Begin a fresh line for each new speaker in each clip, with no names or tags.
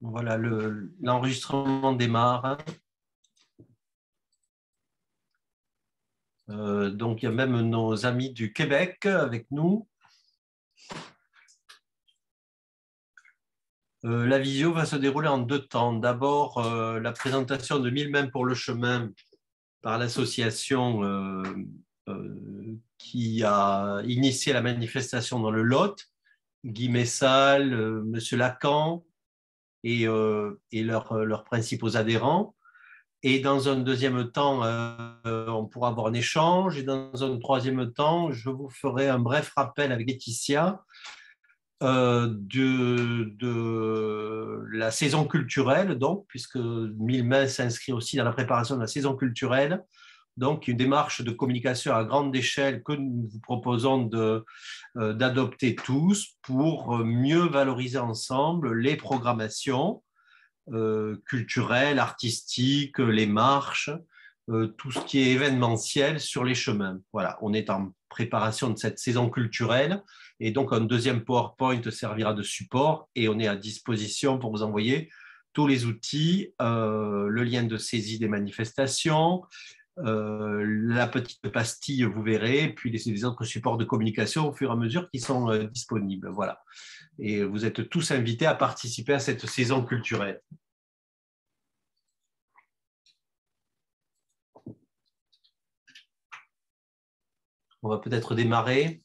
Voilà, l'enregistrement démarre. Donc, il y a même nos amis du Québec avec nous. La visio va se dérouler en 2 temps. D'abord, la présentation de 1000 mains pour le chemin par l'association qui a initié la manifestation dans le Lot, Guy Messal, Monsieur Lacan et leurs principaux adhérents. Et dans un deuxième temps, on pourra avoir un échange. Et dans un troisième temps, je vous ferai un bref rappel avec Laetitia de la saison culturelle, donc, puisque 1000 mains s'inscrit aussi dans la préparation de la saison culturelle. Donc, une démarche de communication à grande échelle que nous vous proposons d'adopter tous pour mieux valoriser ensemble les programmations culturelles, artistiques, les marches, tout ce qui est événementiel sur les chemins. Voilà, on est en préparation de cette saison culturelle et donc un deuxième PowerPoint servira de support et on est à disposition pour vous envoyer tous les outils, le lien de saisie des manifestations, la petite pastille, vous verrez, puis les autres supports de communication au fur et à mesure qui sont disponibles. Voilà. Et vous êtes tous invités à participer à cette saison culturelle. On va peut-être démarrer.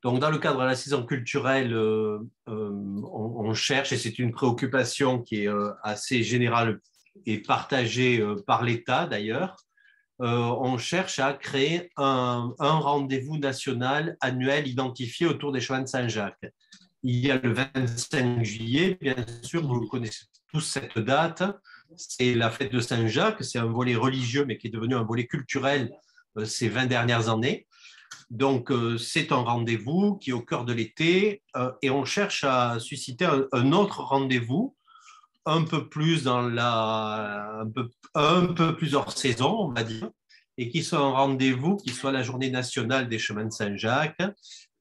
Donc, dans le cadre de la saison culturelle, on cherche, et c'est une préoccupation qui est assez générale et partagée par l'État d'ailleurs, on cherche à créer un rendez-vous national annuel identifié autour des chemins de Saint-Jacques. Il y a le 25 juillet, bien sûr, vous connaissez tous cette date, c'est la fête de Saint-Jacques, c'est un volet religieux, mais qui est devenu un volet culturel ces 20 dernières années. Donc, c'est un rendez-vous qui est au cœur de l'été et on cherche à susciter un autre rendez-vous un peu plus un peu plus hors saison, on va dire, et qui soit un rendez-vous qui soit la journée nationale des chemins de Saint-Jacques,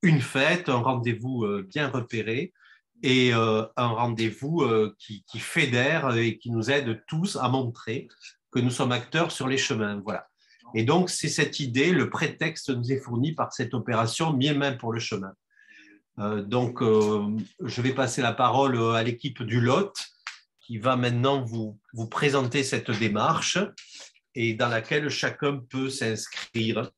une fête, un rendez-vous bien repéré et un rendez-vous qui fédère et qui nous aide tous à montrer que nous sommes acteurs sur les chemins. Voilà. Et donc, c'est cette idée, le prétexte nous est fourni par cette opération 1000 mains pour le chemin. Donc, je vais passer la parole à l'équipe du Lot qui va maintenant vous présenter cette démarche et dans laquelle chacun peut s'inscrire.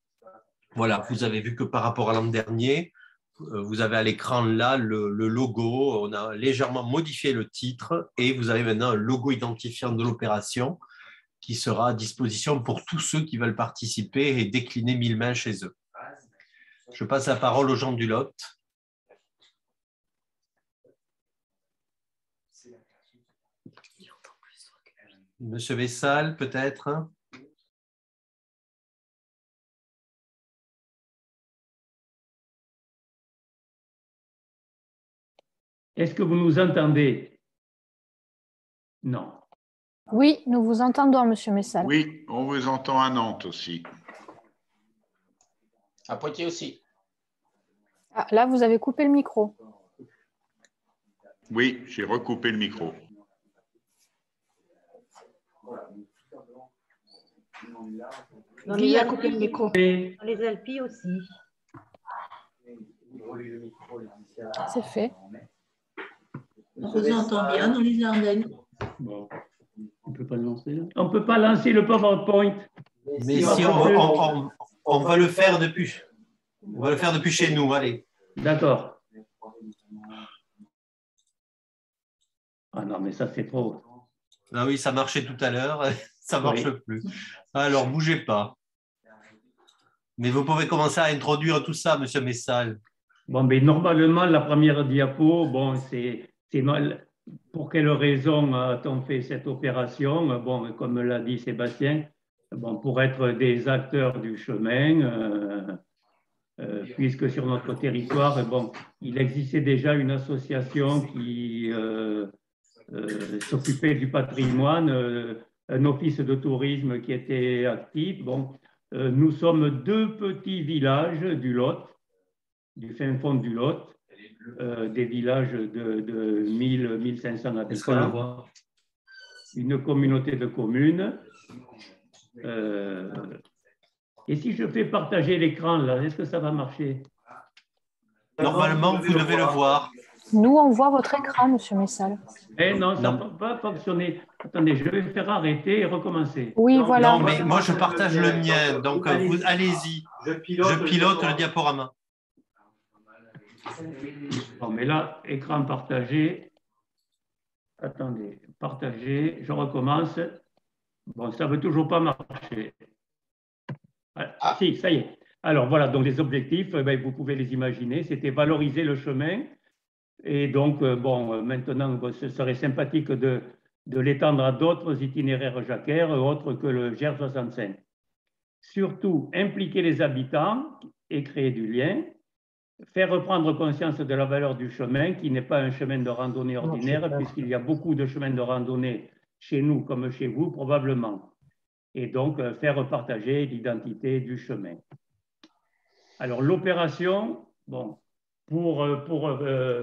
Voilà, vous avez vu que par rapport à l'an dernier, vous avez à l'écran là le logo, on a légèrement modifié le titre et vous avez maintenant un logo identifiant de l'opération qui sera à disposition pour tous ceux qui veulent participer et décliner 1000 mains chez eux. Je passe la parole aux gens du Lot. Monsieur Vessal, peut-être.
Est-ce que vous nous entendez? Non.
Oui, nous vous entendons, Monsieur Messal.
Oui, on vous entend à Nantes aussi.
À Poitiers aussi.
Ah, là, vous avez coupé le micro.
Oui, j'ai recoupé le micro.
Guy a coupé le micro. Dans les Alpes aussi.
C'est fait.
On vous entend bien dans les Ardennes.
Bon. On peut pas lancer là. On peut pas lancer le PowerPoint.
Mais si on va le faire depuis. On va le faire depuis chez nous, allez.
D'accord. Ah non, mais ça c'est trop.
Ah oui, ça marchait tout à l'heure, ça ne marche plus. Alors, bougez pas. Mais vous pouvez commencer à introduire tout ça, Monsieur Messal.
Bon, mais normalement, la première diapo, bon, c'est pour quelle raison a-t-on fait cette opération? Bon, comme l'a dit Sébastien, bon, pour être des acteurs du chemin, puisque sur notre territoire, bon, il existait déjà une association qui s'occupait du patrimoine, un office de tourisme qui était actif. Bon, Nous sommes deux petits villages du Lot, du fin fond du Lot, des villages de 1000-1500 habitants.
Est-ce qu'on le voit?
Une communauté de communes. Et si je fais partager l'écran, là, est-ce que ça va marcher?
Normalement, vous devez le voir.
Nous, on voit votre écran, Monsieur Messal.
Eh non, ça ne peut pas fonctionner. Attendez, je vais faire arrêter et recommencer.
Oui,
non,
voilà.
Non, mais moi, je partage le mien. Donc, allez-y. Je pilote le diaporama.
Bon, mais là, écran partagé. Attendez, partagé. Je recommence. Bon, ça ne veut toujours pas marcher. Ah, si, ça y est. Alors, voilà, donc les objectifs, ben, vous pouvez les imaginer. C'était valoriser le chemin. Et donc, bon, maintenant, ce serait sympathique de l'étendre à d'autres itinéraires jacquaires autres que le GER 65. Surtout, impliquer les habitants et créer du lien, faire reprendre conscience de la valeur du chemin, qui n'est pas un chemin de randonnée ordinaire, puisqu'il y a beaucoup de chemins de randonnée chez nous comme chez vous, probablement. Et donc, faire partager l'identité du chemin. Alors, l'opération, bon, pour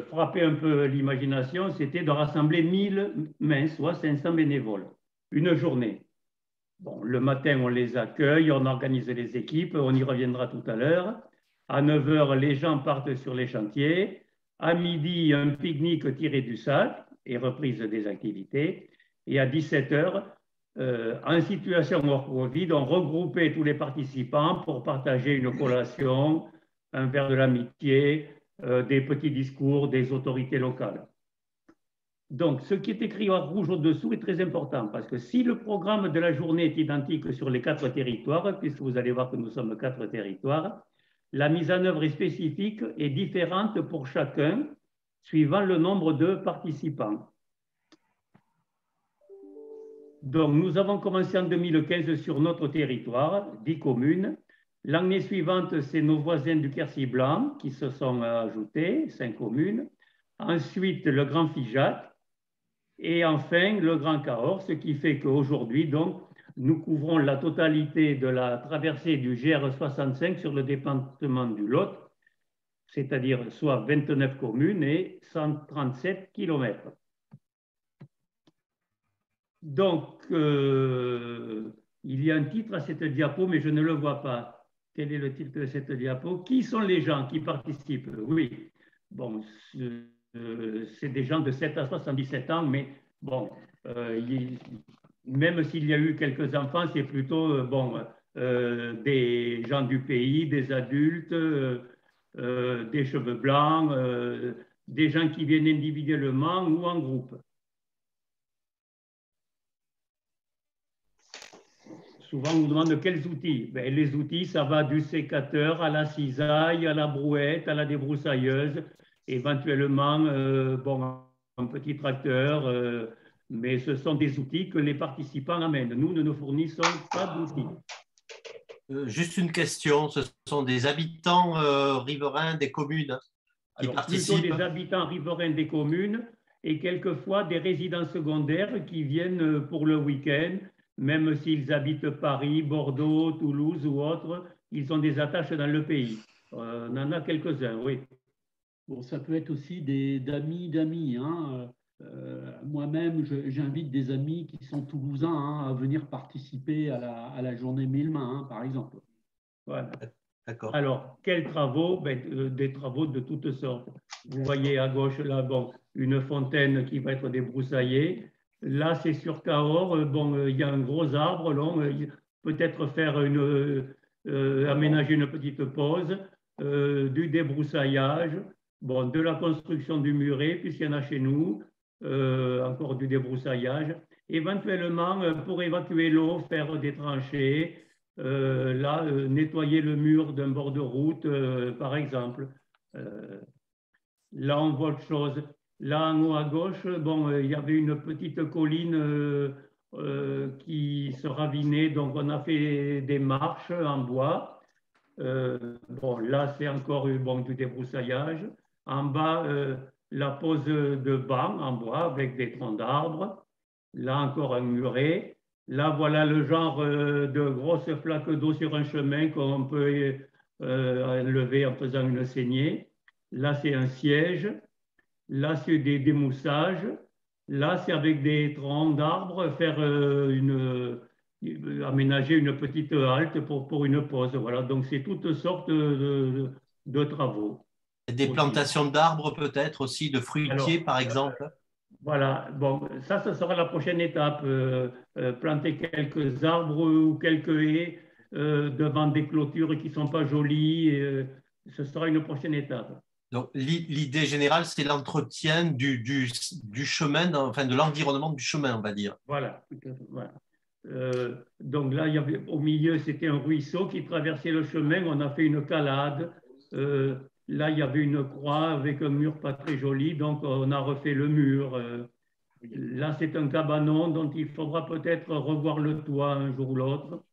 frapper un peu l'imagination, c'était de rassembler 1000 mains, soit 500 bénévoles, une journée. Bon, le matin, on les accueille, on organise les équipes, on y reviendra tout à l'heure. À 9 h, les gens partent sur les chantiers. À midi, un pique-nique tiré du sac et reprise des activités. Et à 17 h, en situation hors Covid, on regroupait tous les participants pour partager une collation, un verre de l'amitié, des petits discours des autorités locales. Donc, ce qui est écrit en rouge au-dessous est très important parce que si le programme de la journée est identique sur les 4 territoires, puisque vous allez voir que nous sommes 4 territoires, la mise en œuvre est spécifique et différente pour chacun suivant le nombre de participants. Donc, nous avons commencé en 2015 sur notre territoire, 10 communes. L'année suivante, c'est nos voisins du Quercy Blanc qui se sont ajoutés, 5 communes. Ensuite, le Grand Figeac. Et enfin, le Grand Cahors, ce qui fait qu'aujourd'hui, donc, nous couvrons la totalité de la traversée du GR 65 sur le département du Lot, c'est-à-dire soit 29 communes et 137 kilomètres. Donc, il y a un titre à cette diapo, mais je ne le vois pas. Quel est le titre de cette diapo? Qui sont les gens qui participent? Oui, bon, c'est des gens de 7 à 77 ans, mais bon, même s'il y a eu quelques enfants, c'est plutôt bon, des gens du pays, des adultes, des cheveux blancs, des gens qui viennent individuellement ou en groupe. Souvent, on nous demande quels outils. Ben, les outils, ça va du sécateur à la cisaille, à la brouette, à la débroussailleuse, éventuellement bon, un petit tracteur, mais ce sont des outils que les participants amènent. Nous ne fournissons pas d'outils.
Juste une question, ce sont des habitants riverains des communes qui participent?
Plutôt des habitants riverains des communes et quelquefois des résidents secondaires qui viennent pour le week-end. Même s'ils habitent Paris, Bordeaux, Toulouse ou autres, ils ont des attaches dans le pays. On en a quelques-uns, oui.
Bon, ça peut être aussi d'amis. Hein. Moi-même, j'invite des amis qui sont toulousains hein, à venir participer à la journée 1000 mains, hein, par exemple.
Voilà.
D'accord.
Alors, quels travaux? Des travaux de toutes sortes. Vous voyez à gauche, là, bon, une fontaine qui va être débroussaillée. Là, c'est sur Cahors. Bon, il y a un gros arbre long. Peut-être faire aménager une petite pause, du débroussaillage, bon, de la construction du muret, puisqu'il y en a chez nous, encore du débroussaillage. Éventuellement, pour évacuer l'eau, faire des tranchées. Là, nettoyer le mur d'un bord de route, par exemple. Là, on voit autre chose. Là, en haut à gauche, bon, il y avait une petite colline qui se ravinait, donc on a fait des marches en bois. Bon, là, c'est encore bon, du débroussaillage. En bas, la pose de bancs en bois avec des troncs d'arbres. Là, encore un muret. Là, voilà le genre de grosses flaques d'eau sur un chemin qu'on peut enlever en faisant une saignée. Là, c'est un siège. Là, c'est des démoussages. Là, c'est avec des troncs d'arbres, faire aménager une petite halte pour une pause. Voilà, donc c'est toutes sortes de travaux.
Des plantations d'arbres peut-être aussi, de fruitiers
Alors,
par exemple.
voilà, bon, ça, ce sera la prochaine étape. Planter quelques arbres ou quelques haies devant des clôtures qui ne sont pas jolies. Ce sera une prochaine étape.
Donc, l'idée générale, c'est l'entretien du chemin, enfin de l'environnement du chemin, on va dire.
Voilà, voilà. Donc là, il y avait, au milieu, c'était un ruisseau qui traversait le chemin. On a fait une calade. Là, il y avait une croix avec un mur pas très joli, donc on a refait le mur. Là, c'est un cabanon dont il faudra peut-être revoir le toit un jour ou l'autre.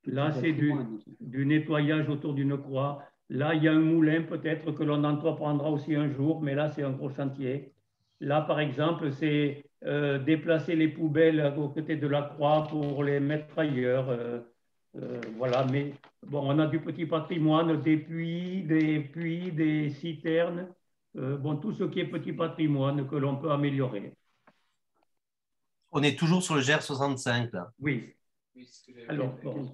Là, c'est du nettoyage autour d'une croix. Là, il y a un moulin, peut-être que l'on entreprendra aussi un jour, mais là, c'est un gros chantier. Là, par exemple, c'est déplacer les poubelles aux côtés de la croix pour les mettre ailleurs. Voilà, mais bon, on a du petit patrimoine, des puits, des citernes, bon, tout ce qui est petit patrimoine que l'on peut améliorer.
On est toujours sur le GR 65 là.
Oui. Alors, bon,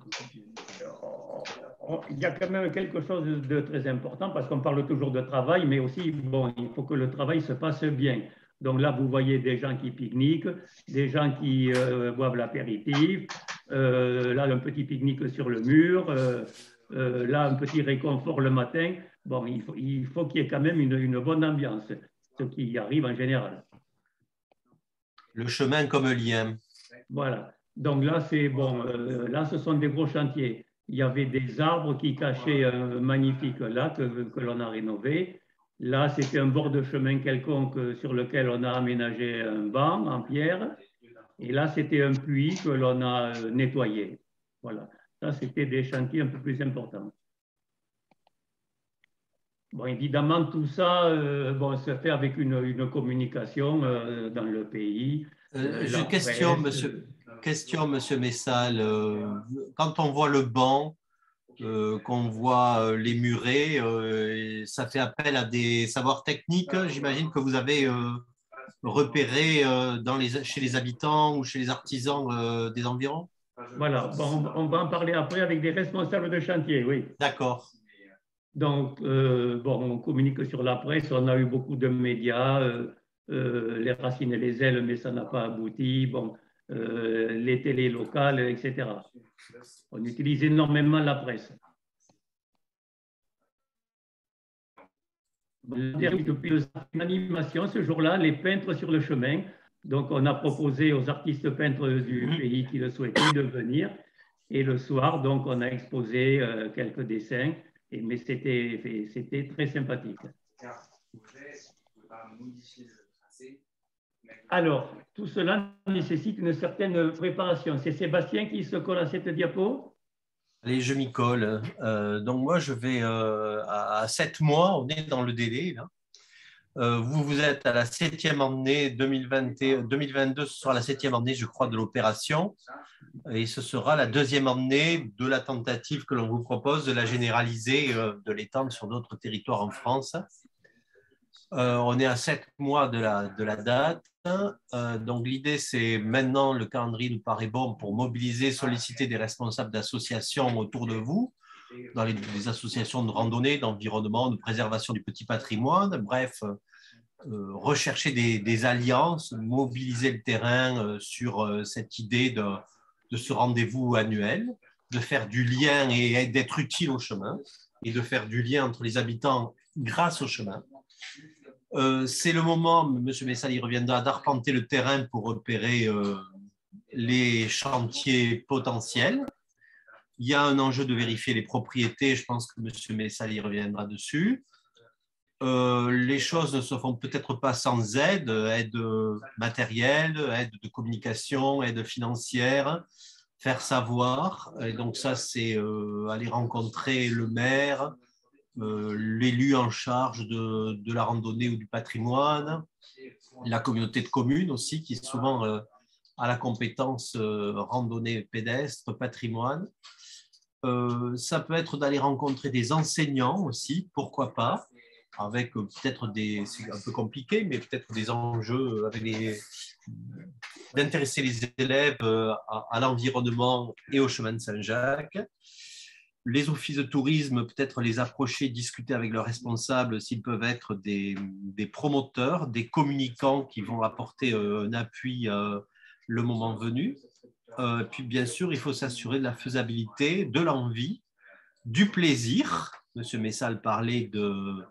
il y a quand même quelque chose de très important parce qu'on parle toujours de travail, mais aussi, bon, il faut que le travail se passe bien. Donc là, vous voyez des gens qui pique-niquent, des gens qui boivent l'apéritif, là, un petit pique-nique sur le mur, là, un petit réconfort le matin. Bon, il faut qu'il y ait quand même une bonne ambiance, ce qui arrive en général.
Le chemin comme lien.
Voilà. Donc là, c'est bon. Là, ce sont des gros chantiers. Il y avait des arbres qui cachaient un magnifique lac que l'on a rénové. Là, c'était un bord de chemin quelconque sur lequel on a aménagé un banc en pierre. Et là, c'était un puits que l'on a nettoyé. Voilà. Ça, c'était des chantiers un peu plus importants. Bon, évidemment, tout ça bon, se fait avec une communication dans le pays.
Question, monsieur Messal. Quand on voit le banc, qu'on voit les murets, ça fait appel à des savoirs techniques. J'imagine que vous avez repéré chez les habitants ou chez les artisans des environs.
Voilà, bon, on va en parler après avec des responsables de chantier, oui.
D'accord.
Donc, bon, on communique sur la presse, on a eu beaucoup de médias, les racines et les ailes, mais ça n'a pas abouti. Bon, les télés locales, etc. On utilise énormément la presse. Depuis une animation, ce jour-là, les peintres sur le chemin. Donc, on a proposé aux artistes peintres du pays qui le souhaitaient de venir. Et le soir, donc, on a exposé quelques dessins. Mais c'était très sympathique. Alors, tout cela nécessite une certaine préparation. C'est Sébastien qui se colle à cette diapo?
Allez, je m'y colle. Donc moi, je vais à 7 mois, on est dans le délai là. Vous êtes à la 7e année 2022, ce sera la 7e année, je crois, de l'opération. Et ce sera la 2e année de la tentative que l'on vous propose de la généraliser, de l'étendre sur d'autres territoires en France. On est à 7 mois de la date. Donc l'idée, c'est maintenant, le calendrier nous paraît bon pour mobiliser, solliciter des responsables d'associations autour de vous, dans les associations de randonnée, d'environnement, de préservation du petit patrimoine, bref, rechercher des alliances, mobiliser le terrain sur cette idée de ce rendez-vous annuel, de faire du lien et d'être utile au chemin, et de faire du lien entre les habitants grâce au chemin. C'est le moment, M. Messal y reviendra, d'arpenter le terrain pour repérer les chantiers potentiels. Il y a un enjeu de vérifier les propriétés, je pense que M. Messal y reviendra dessus. Les choses ne se font peut-être pas sans aide matérielle, aide de communication, aide financière, faire savoir. Et donc ça, c'est aller rencontrer le maire, l'élu en charge de la randonnée ou du patrimoine, la communauté de communes aussi, qui souvent à la compétence randonnée pédestre, patrimoine. Ça peut être d'aller rencontrer des enseignants aussi, pourquoi pas, avec peut-être c'est un peu compliqué, mais peut-être des enjeux d'intéresser les élèves à l'environnement et au chemin de Saint-Jacques. Les offices de tourisme, peut-être les approcher, discuter avec leurs responsables s'ils peuvent être des promoteurs, des communicants qui vont apporter un appui le moment venu. Puis bien sûr, il faut s'assurer de la faisabilité, de l'envie, du plaisir. Monsieur Messal parlait de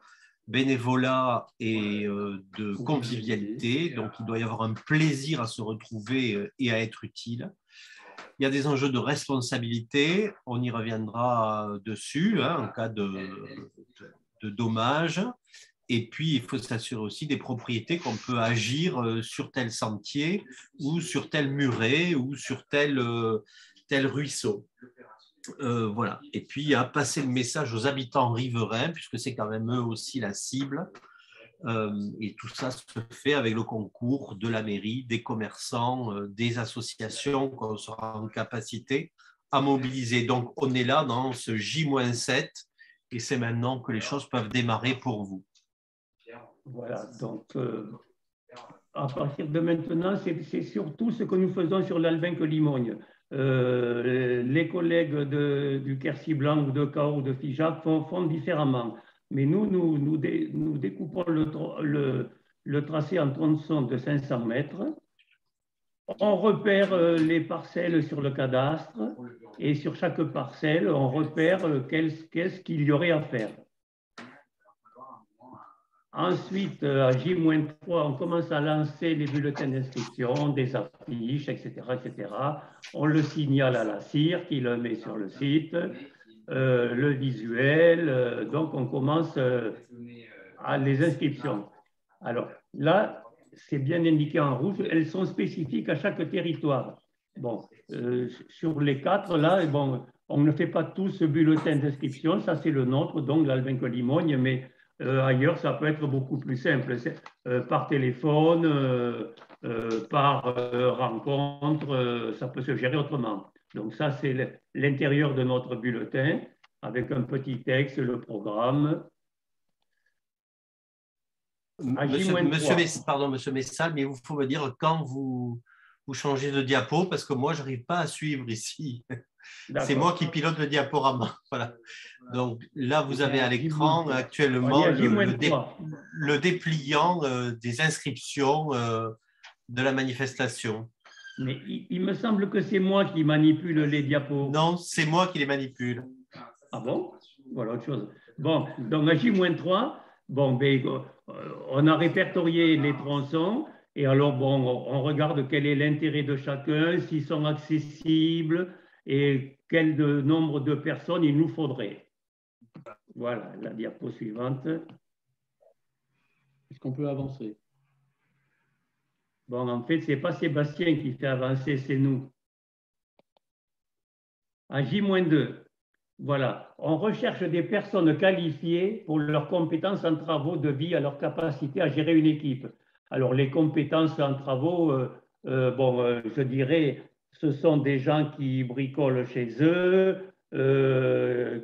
bénévolat et de convivialité, donc il doit y avoir un plaisir à se retrouver et à être utile. Il y a des enjeux de responsabilité, on y reviendra dessus en cas de dommages. Et puis, il faut s'assurer aussi des propriétés qu'on peut agir sur tel sentier ou sur tel muret ou sur tel ruisseau. Voilà. Et puis, à passer le message aux habitants riverains, puisque c'est quand même eux aussi la cible. Et tout ça se fait avec le concours de la mairie, des commerçants, des associations qu'on sera en capacité à mobiliser. Donc, on est là dans ce J-7 et c'est maintenant que les choses peuvent démarrer pour vous.
Voilà, donc à partir de maintenant, c'est surtout ce que nous faisons sur l'Albinque-Limogne. Les collègues du Quercy Blanc ou de Cahors ou de Figeac font différemment. Mais nous découpons le tracé en tronçons de 500 mètres. On repère les parcelles sur le cadastre et sur chaque parcelle, on repère qu'est-ce qu'il y aurait à faire. Ensuite, à J-3, on commence à lancer les bulletins d'inscription, des affiches, etc., etc. On le signale à la CIR qui le met sur le site, le visuel. Donc, on commence à les inscriptions. Alors là, c'est bien indiqué en rouge. Elles sont spécifiques à chaque territoire. Bon, sur les 4, là, bon, on ne fait pas tous ce bulletin d'inscription. Ça, c'est le nôtre, donc l'Albinque-Limogne, mais ailleurs, ça peut être beaucoup plus simple, par téléphone, par rencontre, ça peut se gérer autrement. Donc ça, c'est l'intérieur de notre bulletin, avec un petit texte, le programme.
Monsieur Messal, mais il faut me dire quand vous changez de diapo, parce que moi, je n'arrive pas à suivre ici. C'est moi qui pilote le diaporama. Voilà. Donc là, vous avez à l'écran actuellement le dépliant des inscriptions de la manifestation.
Mais il me semble que c'est moi qui manipule les diapos.
Non, c'est moi qui les manipule.
Ah bon? Voilà autre chose. Bon, donc à J-3, bon, ben, on a répertorié les tronçons et alors, bon, on regarde quel est l'intérêt de chacun, s'ils sont accessibles et quel nombre de personnes il nous faudrait. Voilà, la diapo suivante.
Est-ce qu'on peut avancer?
Bon, en fait, ce n'est pas Sébastien qui fait avancer, c'est nous. À J-2, voilà, on recherche des personnes qualifiées pour leurs compétences en travaux de vie, à leur capacité à gérer une équipe. Alors, les compétences en travaux, je dirais, ce sont des gens qui bricolent chez eux,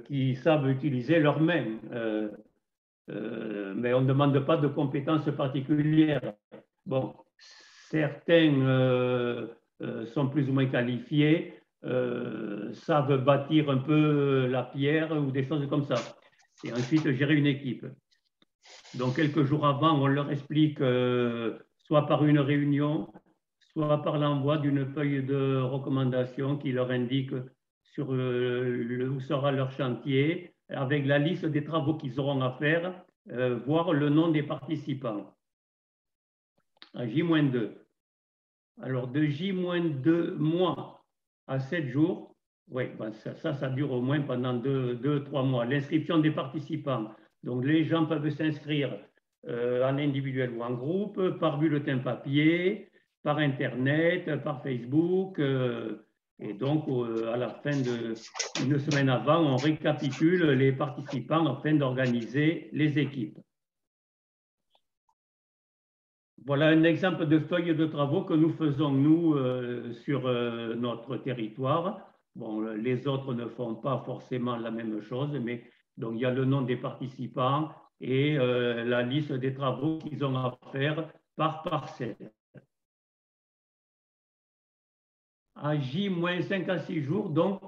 qui savent utiliser leurs mains. Mais on ne demande pas de compétences particulières. Bon, certains sont plus ou moins qualifiés, savent bâtir un peu la pierre ou des choses comme ça. Et ensuite, gérer une équipe. Donc, quelques jours avant, on leur explique, soit par une réunion, soit par l'envoi d'une feuille de recommandation qui leur indique sur où sera leur chantier, avec la liste des travaux qu'ils auront à faire, voire le nom des participants. À J-2. Alors, de J-2 mois à 7 jours, oui, ben ça dure au moins pendant 2-3 mois. L'inscription des participants. Donc, les gens peuvent s'inscrire en individuel ou en groupe, par bulletin papier, par Internet, par Facebook. Et donc, à la fin d'une semaine avant, on récapitule les participants afin d'organiser les équipes. Voilà un exemple de feuille de travaux que nous faisons, nous, sur notre territoire. Bon, les autres ne font pas forcément la même chose, mais donc il y a le nom des participants et la liste des travaux qu'ils ont à faire par parcelle. À J-5 à 6 jours, donc,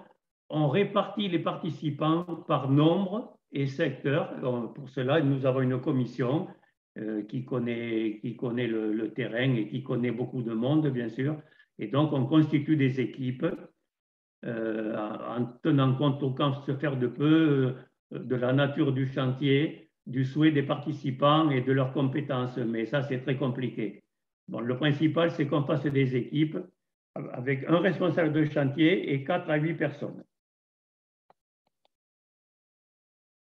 on répartit les participants par nombre et secteur. Donc, pour cela, nous avons une commission qui connaît le terrain et qui connaît beaucoup de monde, bien sûr. Et donc, on constitue des équipes en tenant compte, autant se faire de peu, de la nature du chantier, du souhait des participants et de leurs compétences. Mais ça, c'est très compliqué. Bon, le principal, c'est qu'on fasse des équipes avec un responsable de chantier et 4 à 8 personnes.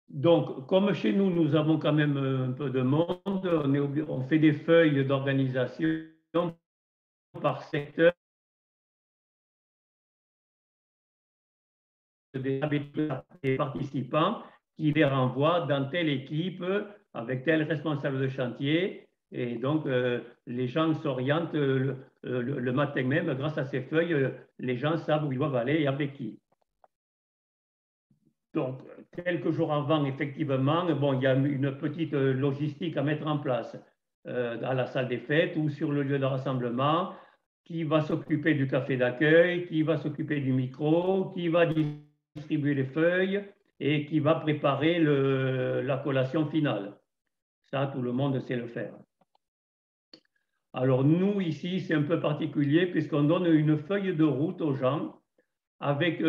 Donc, comme chez nous, nous avons quand même un peu de monde, on fait des feuilles d'organisation par secteur des participants qui les renvoient dans telle équipe avec tel responsable de chantier. Et donc, les gens s'orientent le matin même, grâce à ces feuilles, les gens savent où ils doivent aller et avec qui. Donc, quelques jours avant, effectivement, bon, il y a une petite logistique à mettre en place à la salle des fêtes ou sur le lieu de rassemblement, qui va s'occuper du café d'accueil, qui va s'occuper du micro, qui va distribuer les feuilles et qui va préparer la collation finale. Ça, tout le monde sait le faire. Alors, nous, ici, c'est un peu particulier puisqu'on donne une feuille de route aux gens avec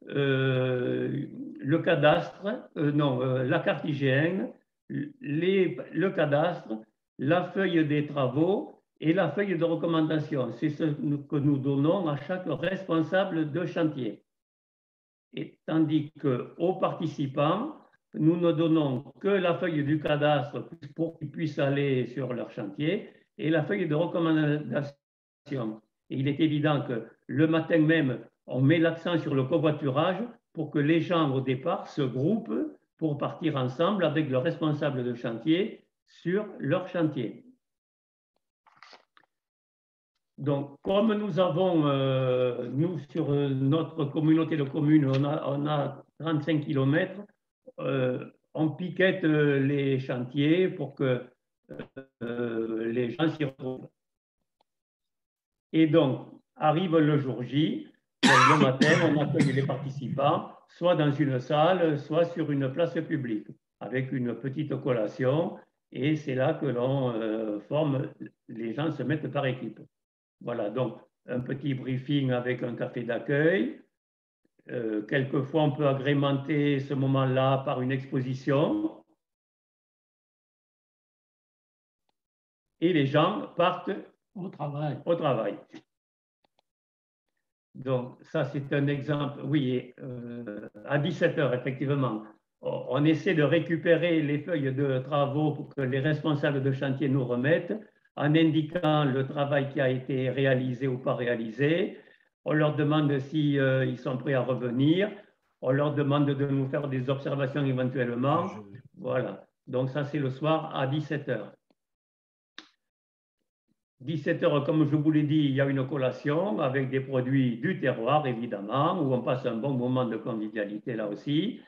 le cadastre, la carte hygiène, le cadastre, la feuille des travaux et la feuille de recommandation. C'est ce que nous donnons à chaque responsable de chantier. Et tandis qu'aux participants, nous ne donnons que la feuille du cadastre pour qu'ils puissent aller sur leur chantier et la feuille de recommandation. Et il est évident que le matin même, on met l'accent sur le covoiturage pour que les gens, au départ, se groupent pour partir ensemble avec le responsable de chantier sur leur chantier. Donc, comme nous avons, nous, sur notre communauté de communes, on a 35 km, on piquette les chantiers pour que les gens s'y retrouvent. Et donc, arrive le jour J, le matin, on accueille les participants, soit dans une salle, soit sur une place publique, avec une petite collation, et c'est là que l'on forme, les gens se mettent par équipe. Voilà, donc un petit briefing avec un café d'accueil. Quelquefois, on peut agrémenter ce moment-là par une exposition. Et les gens partent au travail. Donc, ça, c'est un exemple. Oui, à 17 h, effectivement, on essaie de récupérer les feuilles de travaux pour que les responsables de chantier nous remettent, en indiquant le travail qui a été réalisé ou pas réalisé. On leur demande si ils sont prêts à revenir. On leur demande de nous faire des observations éventuellement. Voilà. Donc, ça, c'est le soir à 17 h. 17 h, comme je vous l'ai dit, il y a une collation avec des produits du terroir, évidemment, où on passe un bon moment de convivialité là aussi.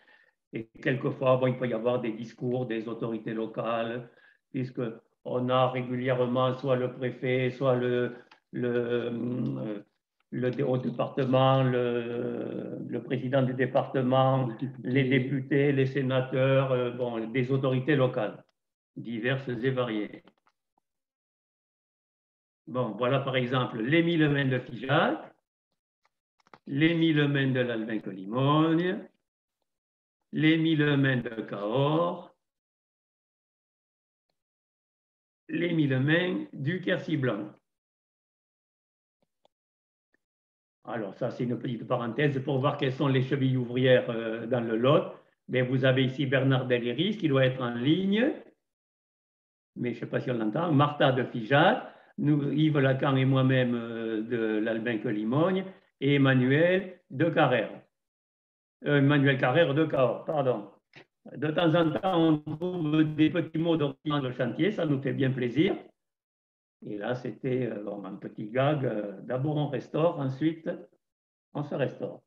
Et quelquefois, bon, il peut y avoir des discours des autorités locales, puisqu'on a régulièrement soit le préfet, soit au département, le président du département, les députés, les sénateurs, bon, des autorités locales, diverses et variées. Bon, voilà par exemple les 1000 mains de Figeac, les 1000 mains de l'Albin-Colimogne, les 1000 mains de Cahors, les 1000 mains du Quercy blanc. Alors ça, c'est une petite parenthèse pour voir quelles sont les chevilles ouvrières dans le Lot. Mais vous avez ici Bernard Deléris qui doit être en ligne, mais je ne sais pas si on l'entend, Martha de Figeac, nous, Yves Lacan et moi-même de l'Albin-Colimogne, et Emmanuel de Carrère. Emmanuel Carrère de Cahors, pardon. De temps en temps, on trouve des petits mots d'origine dans le chantier, ça nous fait bien plaisir. Et là, c'était un petit gag. D'abord, on restaure, ensuite, on se restaure.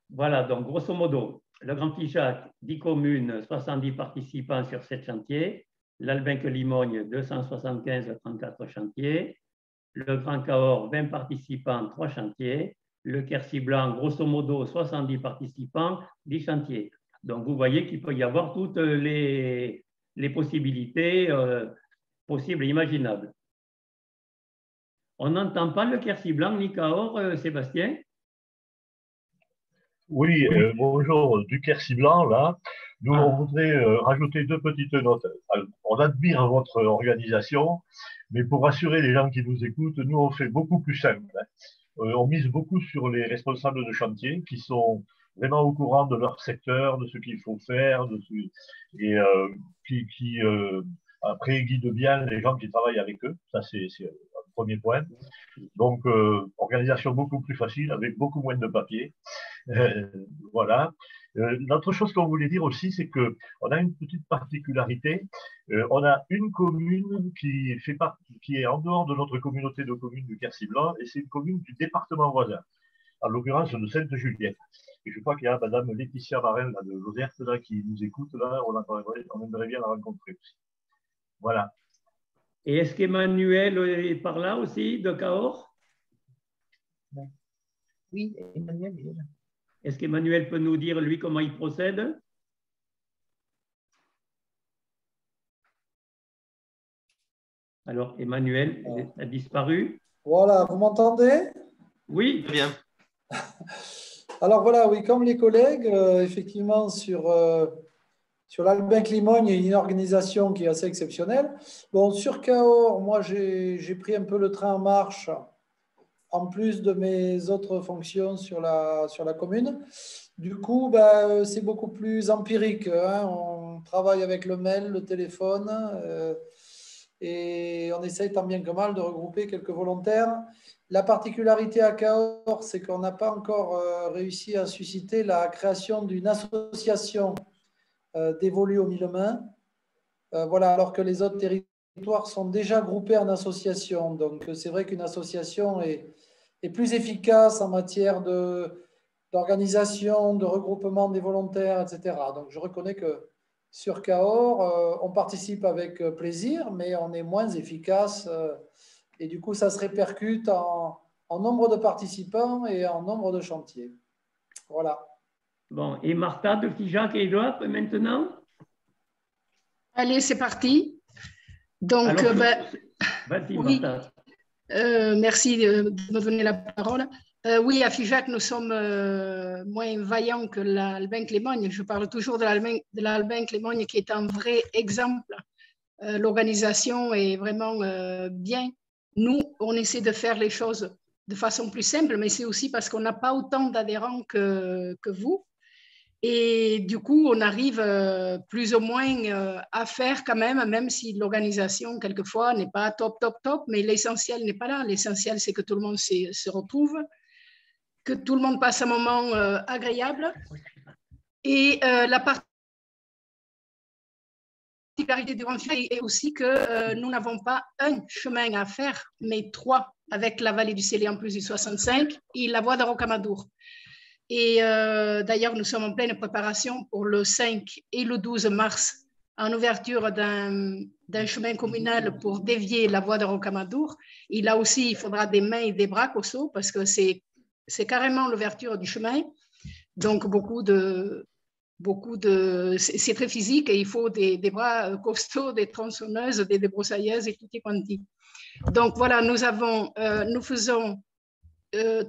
Voilà, donc grosso modo, le Grand Figeac, 10 communes, 70 participants sur 7 chantiers. L'Albinque-Limogne, 275, 34 chantiers. Le Grand Cahors, 20 participants, 3 chantiers. Le Quercy-Blanc, grosso modo, 70 participants, 10 chantiers. Donc, vous voyez qu'il peut y avoir toutes les possibilités possibles et imaginables. On n'entend pas le Quercy-Blanc ni Cahors, Sébastien?
Oui, bonjour, du Quercy-Blanc, là. Nous, on voudrait rajouter 2 petites notes. Alors, on admire votre organisation, mais pour rassurer les gens qui nous écoutent, nous, on fait beaucoup plus simple. On mise beaucoup sur les responsables de chantier qui sont vraiment au courant de leur secteur, de ce qu'il faut faire, et qui après guident bien les gens qui travaillent avec eux. Ça, c'est un premier point. Donc, organisation beaucoup plus facile, avec beaucoup moins de papier. Voilà. L'autre chose qu'on voulait dire aussi, c'est qu'on a une petite particularité. On a une commune qui est en dehors de notre communauté de communes du Quercy-Blanc, et c'est une commune du département voisin, en l'occurrence de Sainte-Juliette. Et je crois qu'il y a Madame Laetitia Marin là, de Lozerte là, qui nous écoute. Là, on aimerait bien la rencontrer aussi. Voilà.
Et est-ce qu'Emmanuel est par là aussi, de Cahors?
Oui, Emmanuel est là.
Est-ce qu'Emmanuel peut nous dire, lui, comment il procède? Alors, Emmanuel a disparu.
Voilà, vous m'entendez?
Oui.
Très bien.
Alors voilà, oui, comme les collègues, effectivement, sur l'Albinque-Limogne, il y a une organisation qui est assez exceptionnelle. Bon, sur Cahors, moi, j'ai pris un peu le train en marche, en plus de mes autres fonctions sur la commune. Du coup, c'est beaucoup plus empirique. Hein. On travaille avec le mail, le téléphone, et on essaye tant bien que mal de regrouper quelques volontaires. La particularité à Cahors, c'est qu'on n'a pas encore réussi à susciter la création d'une association dévolue aux Mille-Mains. Voilà, alors que les autres territoires sont déjà groupés en associations. Donc, c'est vrai qu'une association est plus efficace en matière d'organisation, de regroupement des volontaires, etc. Donc, je reconnais que sur Cahors, on participe avec plaisir, mais on est moins efficace. Et du coup, ça se répercute en nombre de participants et en nombre de chantiers. Voilà.
Bon, et Martha de Figeac et Édouard, maintenant?
Allez, c'est parti. Donc,
vas-y,
oui.
Martha.
Merci de me donner la parole. Oui, à Figeac, nous sommes moins vaillants que l'Albinque-Limogne. Je parle toujours de l'Albinque-Limogne qui est un vrai exemple. L'organisation est vraiment bien. Nous, on essaie de faire les choses de façon plus simple, mais c'est aussi parce qu'on n'a pas autant d'adhérents que vous. Et du coup, on arrive plus ou moins à faire quand même si l'organisation, quelquefois, n'est pas top, mais l'essentiel n'est pas là. L'essentiel, c'est que tout le monde se retrouve, que tout le monde passe un moment agréable. Et la particularité du Grand Figeac est aussi que nous n'avons pas un chemin à faire, mais 3, avec la vallée du Célé en plus du 65 et la voie de Rocamadour. Et d'ailleurs, nous sommes en pleine préparation pour le 5 et le 12 mars en ouverture d'un chemin communal pour dévier la voie de Rocamadour. Et là aussi, il faudra des mains et des bras costauds parce que c'est carrément l'ouverture du chemin. Donc, c'est très physique et il faut des bras costauds, des tronçonneuses, des débroussailleuses et tout est quanti. Donc voilà, nous faisons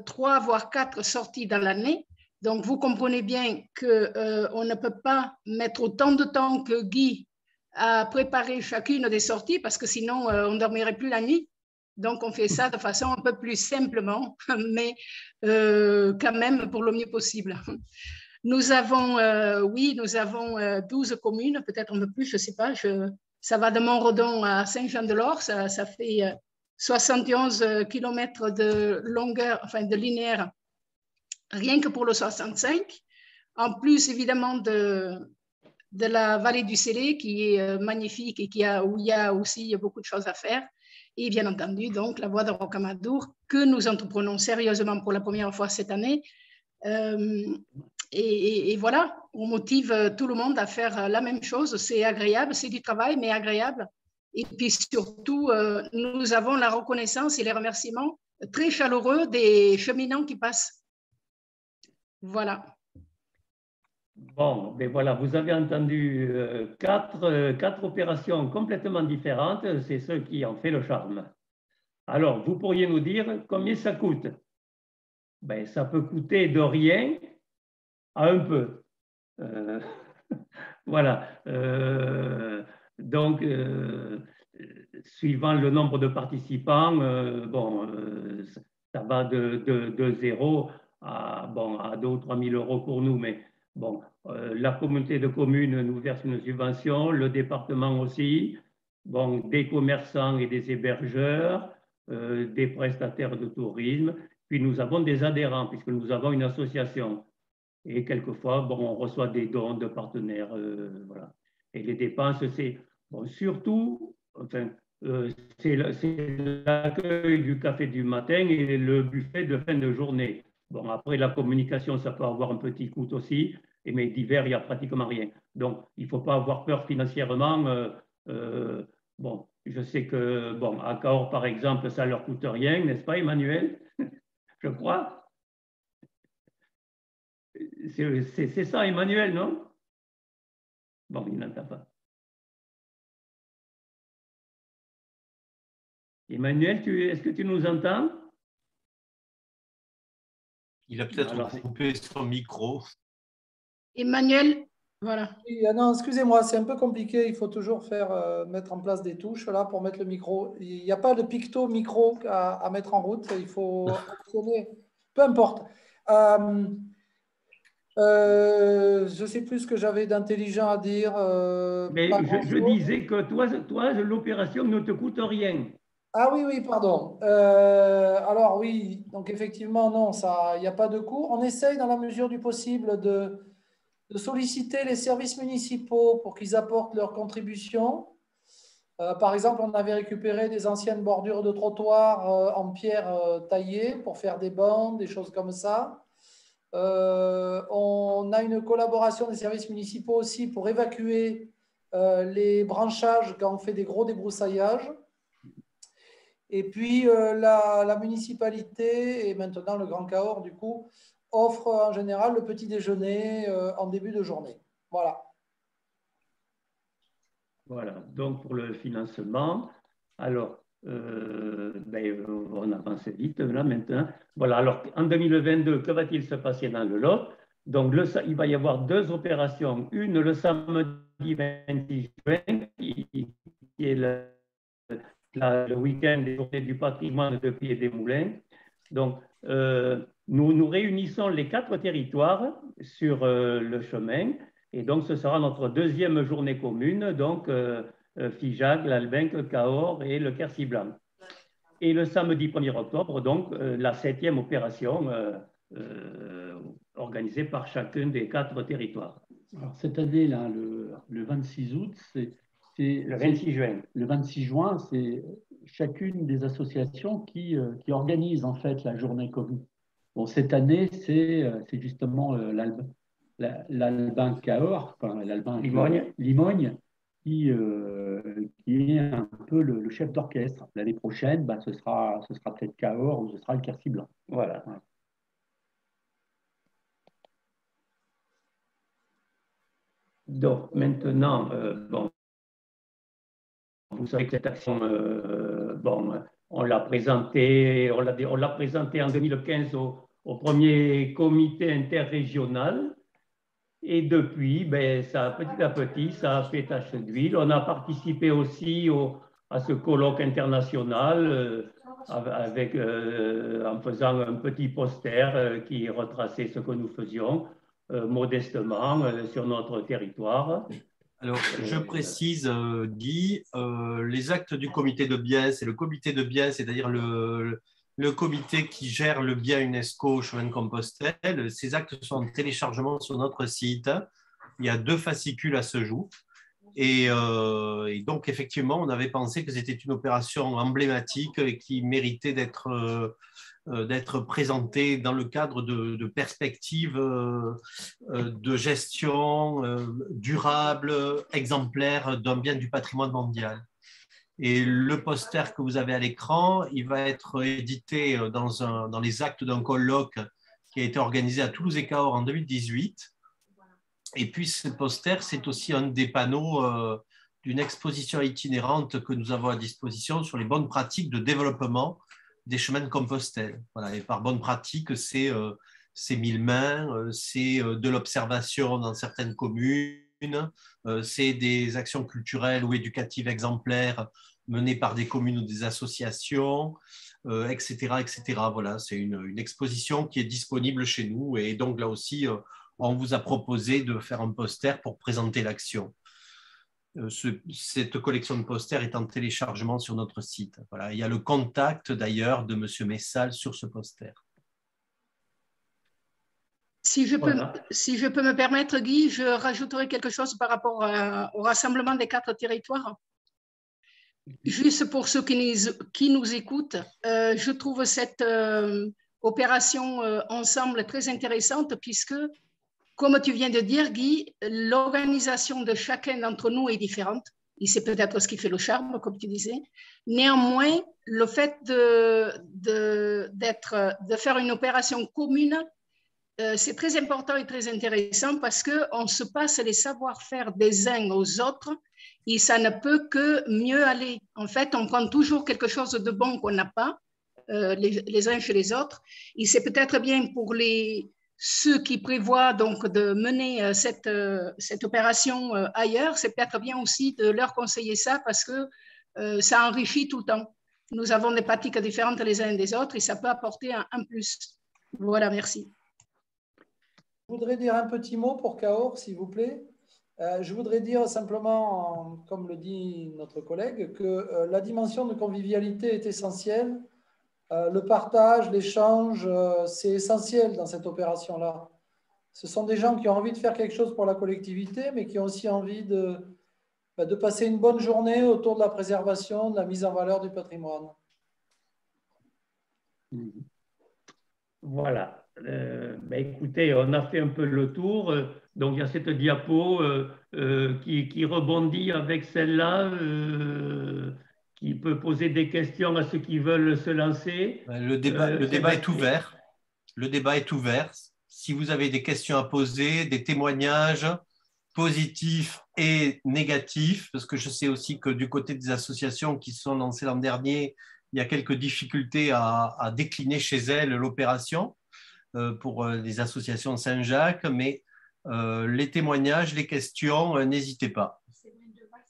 3 voire 4 sorties dans l'année. Donc vous comprenez bien qu'on ne peut pas mettre autant de temps que Guy à préparer chacune des sorties parce que sinon on ne dormirait plus la nuit. Donc on fait ça de façon un peu plus simplement, mais quand même pour le mieux possible. Nous avons 12 communes, peut-être un peu plus, je ne sais pas. Ça va de Montredon à Saint-Jean-de-Lors, ça fait 71 km de longueur, enfin de linéaire, rien que pour le 65. En plus, évidemment, de la vallée du Célé, qui est magnifique et où il y a aussi beaucoup de choses à faire. Et bien entendu, donc, la voie de Rocamadour, que nous entreprenons sérieusement pour la première fois cette année. Et voilà, on motive tout le monde à faire la même chose. C'est agréable, c'est du travail, mais agréable. Et puis surtout, nous avons la reconnaissance et les remerciements très chaleureux des cheminants qui passent. Voilà.
Bon, ben voilà, vous avez entendu quatre opérations complètement différentes. C'est ce qui en fait le charme. Alors, vous pourriez nous dire combien ça coûte? Ben, ça peut coûter de rien à un peu. Voilà. Donc, suivant le nombre de participants, ça va de 0 à 2 ou 3 000 euros pour nous. Mais bon, la communauté de communes nous verse une subvention, le département aussi, bon, des commerçants et des hébergeurs, des prestataires de tourisme. Puis nous avons des adhérents, puisque nous avons une association. Et quelquefois, bon, on reçoit des dons de partenaires. Voilà. Et les dépenses, c'est surtout, enfin, c'est l'accueil du café du matin et le buffet de fin de journée. Bon, après, la communication, ça peut avoir un petit coût aussi, mais d'hiver, il n'y a pratiquement rien. Donc, il ne faut pas avoir peur financièrement. Bon, je sais que, bon, à Cahors, par exemple, ça ne leur coûte rien, n'est-ce pas, Emmanuel? Je crois. C'est ça, Emmanuel, non? Bon, il n'entend pas. Emmanuel, est-ce que tu nous entends?
Il a peut-être coupé son micro.
Emmanuel, voilà.
Oui, non, excusez-moi, c'est un peu compliqué. Il faut toujours mettre en place des touches là pour mettre le micro. Il n'y a pas de picto micro à mettre en route. Il faut actionner. Peu importe. Je ne sais plus ce que j'avais d'intelligent à dire.
Mais je disais que toi l'opération ne te coûte rien.
Ah oui, pardon. Alors oui, donc effectivement, non, il n'y a pas de coût. On essaye dans la mesure du possible de solliciter les services municipaux pour qu'ils apportent leur contribution. Par exemple, on avait récupéré des anciennes bordures de trottoirs en pierre taillée pour faire des bancs, des choses comme ça. On a une collaboration des services municipaux aussi pour évacuer les branchages quand on fait des gros débrousaillages. Et puis, la municipalité et maintenant le Grand Cahors, du coup, offre en général le petit déjeuner en début de journée. Voilà.
Voilà, donc pour le financement, alors, on avance vite là maintenant. Voilà, alors en 2022, que va-t-il se passer dans le Lot? Donc, il va y avoir 2 opérations. Une le samedi 26 juin, qui est le week-end des Journées du patrimoine de Pied des Moulins. Donc, nous réunissons les 4 territoires sur le chemin. Et donc, ce sera notre 2e journée commune, donc Figeac, l'Albinque, Cahors et le Quercy-Blanc. Et le samedi 1er octobre, donc, la 7e opération organisée par chacun des 4 territoires.
Alors, cette année, là, le 26 août, c'est
le 26 juin.
Le 26 juin, c'est chacune des associations qui organise en fait la journée commune. Bon, cette année, c'est justement l'Albin Cahors, enfin l'Albin Limogne, qui est un peu le chef d'orchestre. L'année prochaine, ce sera peut-être Cahors ou ce sera le Quercy-Blanc.
Voilà. Donc maintenant, vous savez que cette action, on l'a présentée en 2015 au premier comité interrégional. Et depuis, petit à petit, ça a fait tache d'huile. On a participé aussi à ce colloque international en faisant un petit poster qui retraçait ce que nous faisions modestement sur notre territoire.
Alors, je précise, Guy, les actes du comité de biens, c'est le comité de biens, c'est-à-dire le comité qui gère le bien UNESCO Chemin de Compostelle. Ces actes sont en téléchargement sur notre site Il y a 2 fascicules à ce jour. Et donc, effectivement, on avait pensé que c'était une opération emblématique et qui méritait d'être présentée dans le cadre de perspectives de gestion durable, exemplaire d'un bien du patrimoine mondial. Et le poster que vous avez à l'écran, il va être édité dans les actes d'un colloque qui a été organisé à Toulouse et Cahors en 2018. Et puis ce poster, c'est aussi un des panneaux d'une exposition itinérante que nous avons à disposition sur les bonnes pratiques de développement des chemins de Compostelle. Voilà. Et par bonne pratique, c'est 1000 mains, c'est de l'observation dans certaines communes, c'est des actions culturelles ou éducatives exemplaires menées par des communes ou des associations, etc., etc. Voilà, c'est une exposition qui est disponible chez nous. Et donc là aussi, on vous a proposé de faire un poster pour présenter l'action. Cette collection de posters est en téléchargement sur notre site. Voilà. Il y a le contact d'ailleurs de M. Messal sur ce poster.
Si je peux me permettre, Guy, je rajouterai quelque chose par rapport au rassemblement des 4 territoires. Juste pour ceux qui nous écoutent, je trouve cette opération ensemble très intéressante puisque, comme tu viens de dire, Guy, l'organisation de chacun d'entre nous est différente. Et c'est peut-être ce qui fait le charme, comme tu disais. Néanmoins, le fait de faire une opération commune, c'est très important et très intéressant parce qu'on se passe les savoir-faire des uns aux autres et ça ne peut que mieux aller. En fait, on prend toujours quelque chose de bon qu'on n'a pas, les uns chez les autres. Et c'est peut-être bien pour ceux qui prévoient donc de mener cette opération ailleurs, c'est peut-être bien aussi de leur conseiller ça parce que ça enrichit tout le temps. Nous avons des pratiques différentes les uns des autres et ça peut apporter un plus. Voilà, merci.
Je voudrais dire un petit mot pour Cahors, s'il vous plaît. Je voudrais dire simplement, comme le dit notre collègue, que la dimension de convivialité est essentielle. Le partage, l'échange, c'est essentiel dans cette opération-là. Ce sont des gens qui ont envie de faire quelque chose pour la collectivité, mais qui ont aussi envie de passer une bonne journée autour de la préservation, de la mise en valeur du patrimoine.
Voilà. Écoutez, on a fait un peu le tour. Donc, il y a cette diapo qui rebondit avec celle-là, qui peut poser des questions à ceux qui veulent se lancer.
Le débat est ouvert. Le débat est ouvert. Si vous avez des questions à poser, des témoignages positifs et négatifs, parce que je sais aussi que du côté des associations qui se sont lancées l'an dernier, il y a quelques difficultés à décliner chez elles l'opération pour les associations Saint-Jacques, mais les témoignages, les questions, n'hésitez pas.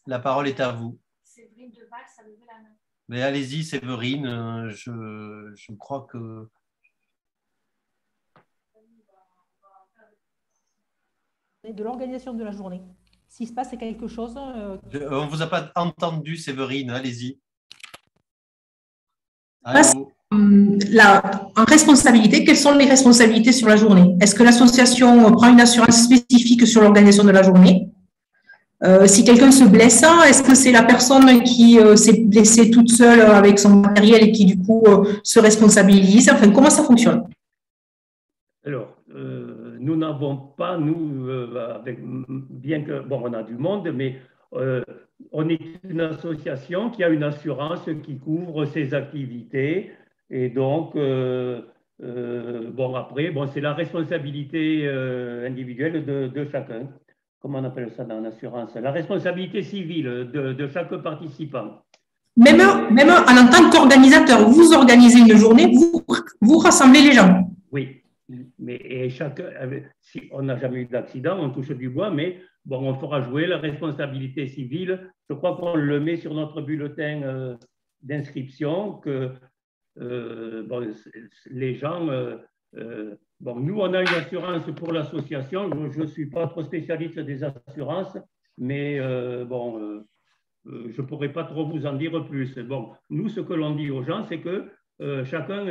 La parole est à vous. Séverine Deval, ça levait la main. Mais allez-y, Séverine, je crois que…
De l'organisation de la journée. S'il se passe quelque chose…
On ne vous a pas entendu, Séverine, allez-y.
En responsabilité, quelles sont les responsabilités sur la journée? Est-ce que l'association prend une assurance spécifique sur l'organisation de la journée? Si quelqu'un se blesse, est-ce que c'est la personne qui s'est blessée toute seule avec son matériel et qui du coup se responsabilise? Enfin, comment ça fonctionne?
Alors, nous n'avons pas, bien que, bon, on a du monde, mais on est une association qui a une assurance qui couvre ses activités. Et donc, après, c'est la responsabilité individuelle de chacun. Comment on appelle ça dans l'assurance? La responsabilité civile de chaque participant.
Même en tant qu'organisateur, vous organisez une journée, vous rassemblez les gens.
Oui, mais si on n'a jamais eu d'accident, on touche du bois, mais bon, on fera jouer la responsabilité civile. Je crois qu'on le met sur notre bulletin d'inscription que les gens… nous, on a une assurance pour l'association. Je ne suis pas trop spécialiste des assurances, mais je ne pourrais pas trop vous en dire plus. Bon, nous, ce que l'on dit aux gens, c'est que chacun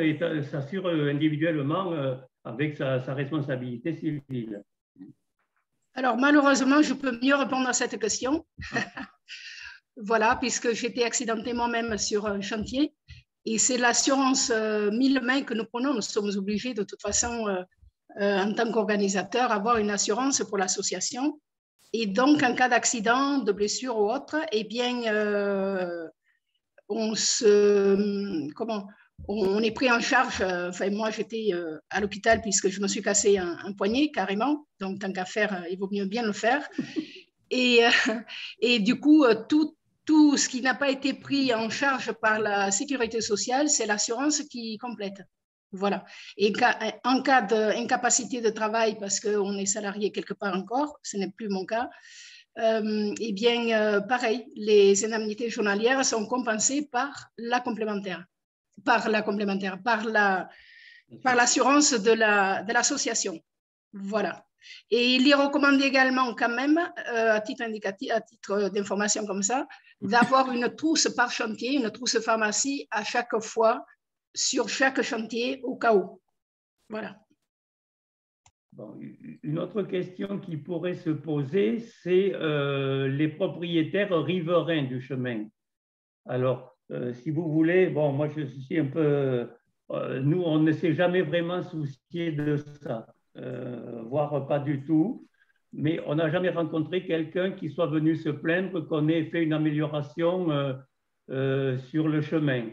s'assure individuellement avec sa responsabilité civile.
Alors, malheureusement, je peux mieux répondre à cette question. Voilà, puisque j'étais accidentée moi-même sur un chantier. Et c'est l'assurance 1000 mains que nous prenons. Nous sommes obligés, de toute façon, en tant qu'organisateur, avoir une assurance pour l'association. Et donc, en cas d'accident, de blessure ou autre, eh bien, on est pris en charge. Enfin, moi, j'étais à l'hôpital puisque je me suis cassé un poignet carrément. Donc, tant qu'à faire, il vaut mieux bien le faire. Et du coup, tout ce qui n'a pas été pris en charge par la sécurité sociale, c'est l'assurance qui complète. Voilà. Et en cas d'incapacité de travail, parce qu'on est salarié quelque part encore, ce n'est plus mon cas, eh bien, pareil, les indemnités journalières sont compensées par la complémentaire, par l'assurance de l'association. Voilà. Et il est recommandé également quand même, à titre indicatif, à titre d'information comme ça, d'avoir une trousse par chantier, une trousse pharmacie à chaque fois, sur chaque chantier, au cas où. Voilà.
Bon, une autre question qui pourrait se poser, c'est les propriétaires riverains du chemin. Alors, si vous voulez, bon, moi je suis un peu... nous, on ne s'est jamais vraiment soucié de ça, voire pas du tout, mais on n'a jamais rencontré quelqu'un qui soit venu se plaindre qu'on ait fait une amélioration sur le chemin.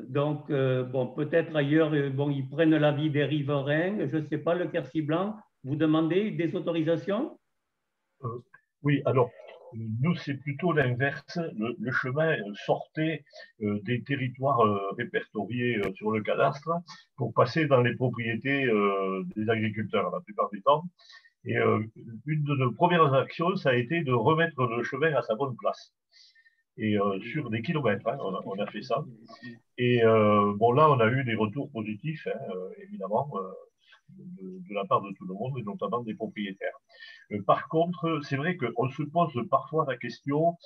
Donc, bon, peut-être ailleurs, bon, ils prennent l'avis des riverains. Je ne sais pas, le Quercy Blanc, vous demandez des autorisations?
Oui, alors, nous, c'est plutôt l'inverse. Le chemin sortait des territoires répertoriés sur le cadastre pour passer dans les propriétés des agriculteurs la plupart du temps. Et une de nos premières actions, ça a été de remettre le chemin à sa bonne place. Et sur des kilomètres, hein, on a fait ça. Et bon, là, on a eu des retours positifs, hein, évidemment, de la part de tout le monde, et notamment des propriétaires. Par contre, c'est vrai qu'on se pose parfois la question,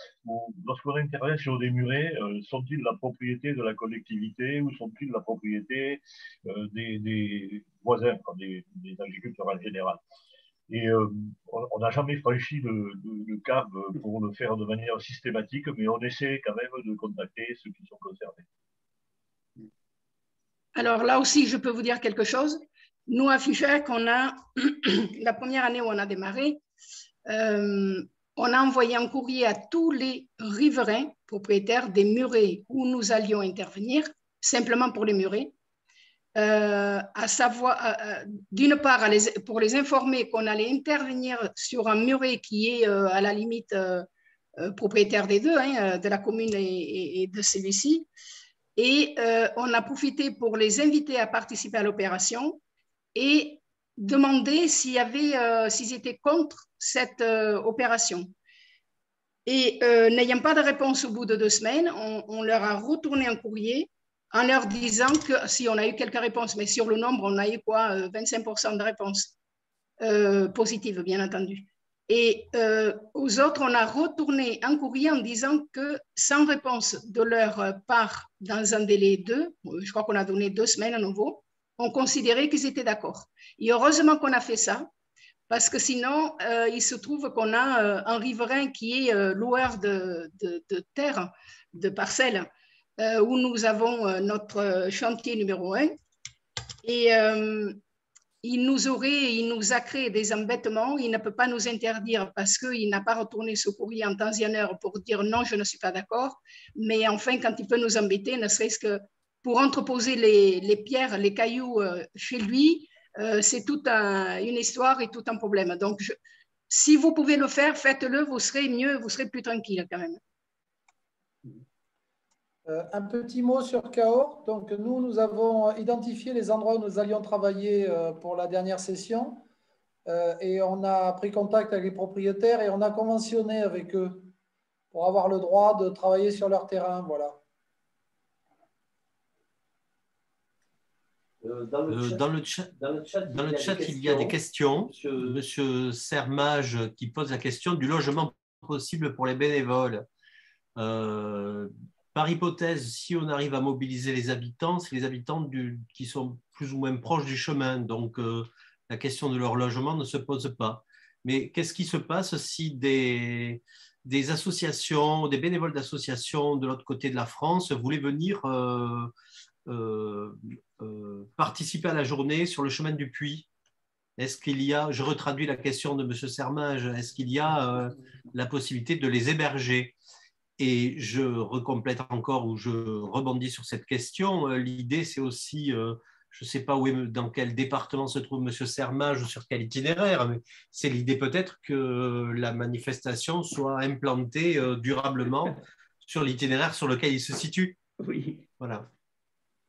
lorsqu'on intervient sur des murets, sont-ils la propriété de la collectivité ou sont-ils la propriété des voisins, des agriculteurs en général? Et on n'a jamais franchi le cap pour le faire de manière systématique, mais on essaie quand même de contacter ceux qui sont concernés.
Alors là aussi, je peux vous dire quelque chose. Nous, à Figeac, on a, la première année où on a démarré, on a envoyé un courrier à tous les riverains propriétaires des murets où nous allions intervenir, simplement pour les murets, à savoir, d'une part, pour les informer qu'on allait intervenir sur un muret qui est à la limite propriétaire des deux, hein, de la commune et de celui-ci. Et on a profité pour les inviter à participer à l'opération et demander s'ils étaient contre cette opération. Et n'ayant pas de réponse au bout de 2 semaines, on leur a retourné un courrier en leur disant que si on a eu quelques réponses, mais sur le nombre, on a eu quoi, 25% de réponses positives, bien entendu. Et aux autres, on a retourné un courrier en disant que sans réponse de leur part dans un délai je crois qu'on a donné 2 semaines à nouveau, on considérait qu'ils étaient d'accord. Et heureusement qu'on a fait ça, parce que sinon, il se trouve qu'on a un riverain qui est loueur de terre, de parcelles, où nous avons notre chantier numéro 1. Et il nous a créé des embêtements. Il ne peut pas nous interdire parce qu'il n'a pas retourné ce courrier en temps et en heure pour dire non, je ne suis pas d'accord. Mais enfin, quand il peut nous embêter, ne serait-ce que pour entreposer les pierres, les cailloux chez lui, c'est toute une histoire et tout un problème. Donc, si vous pouvez le faire, faites-le, vous serez mieux, vous serez plus tranquille quand même.
Un petit mot sur Cahors. Donc, nous avons identifié les endroits où nous allions travailler pour la dernière session et on a pris contact avec les propriétaires et on a conventionné avec eux pour avoir le droit de travailler sur leur terrain. Voilà.
Dans le chat, il y a des questions. Monsieur Sermage qui pose la question du logement possible pour les bénévoles. Par hypothèse, si on arrive à mobiliser les habitants, c'est les habitants qui sont plus ou moins proches du chemin. Donc, la question de leur logement ne se pose pas. Mais qu'est-ce qui se passe si des associations, des bénévoles d'associations de l'autre côté de la France voulaient venir participer à la journée sur le chemin du Puy? Est-ce qu'il y a, je retraduis la question de M. Sermage, est-ce qu'il y a la possibilité de les héberger? Et je recomplète encore ou je rebondis sur cette question. L'idée, c'est aussi, je ne sais pas dans quel département se trouve M. Sermage ou sur quel itinéraire, mais c'est l'idée peut-être que la manifestation soit implantée durablement sur l'itinéraire sur lequel il se situe.
Oui.
Voilà.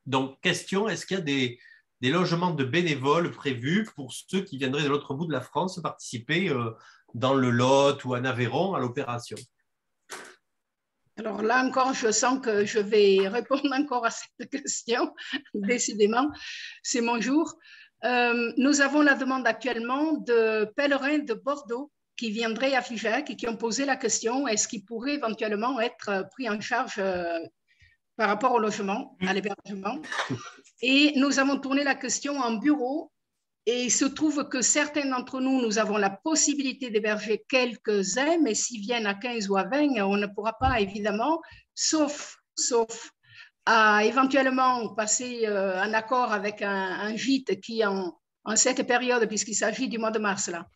Donc, question, est-ce qu'il y a des logements de bénévoles prévus pour ceux qui viendraient de l'autre bout de la France participer dans le Lot ou en Aveyron à l'opération?
Alors là encore, je sens que je vais répondre encore à cette question. Décidément, c'est mon jour. Nous avons la demande actuellement de pèlerins de Bordeaux qui viendraient à Figeac et qui ont posé la question, est-ce qu'ils pourraient éventuellement être pris en charge par rapport au logement, à l'hébergement. Et nous avons tourné la question en bureau et il se trouve que certains d'entre nous, nous avons la possibilité d'héberger quelques-uns, mais s'ils viennent à 15 ou à 20, on ne pourra pas évidemment, sauf à éventuellement passer un accord avec un gîte qui en cette période, puisqu'il s'agit du mois de mars là,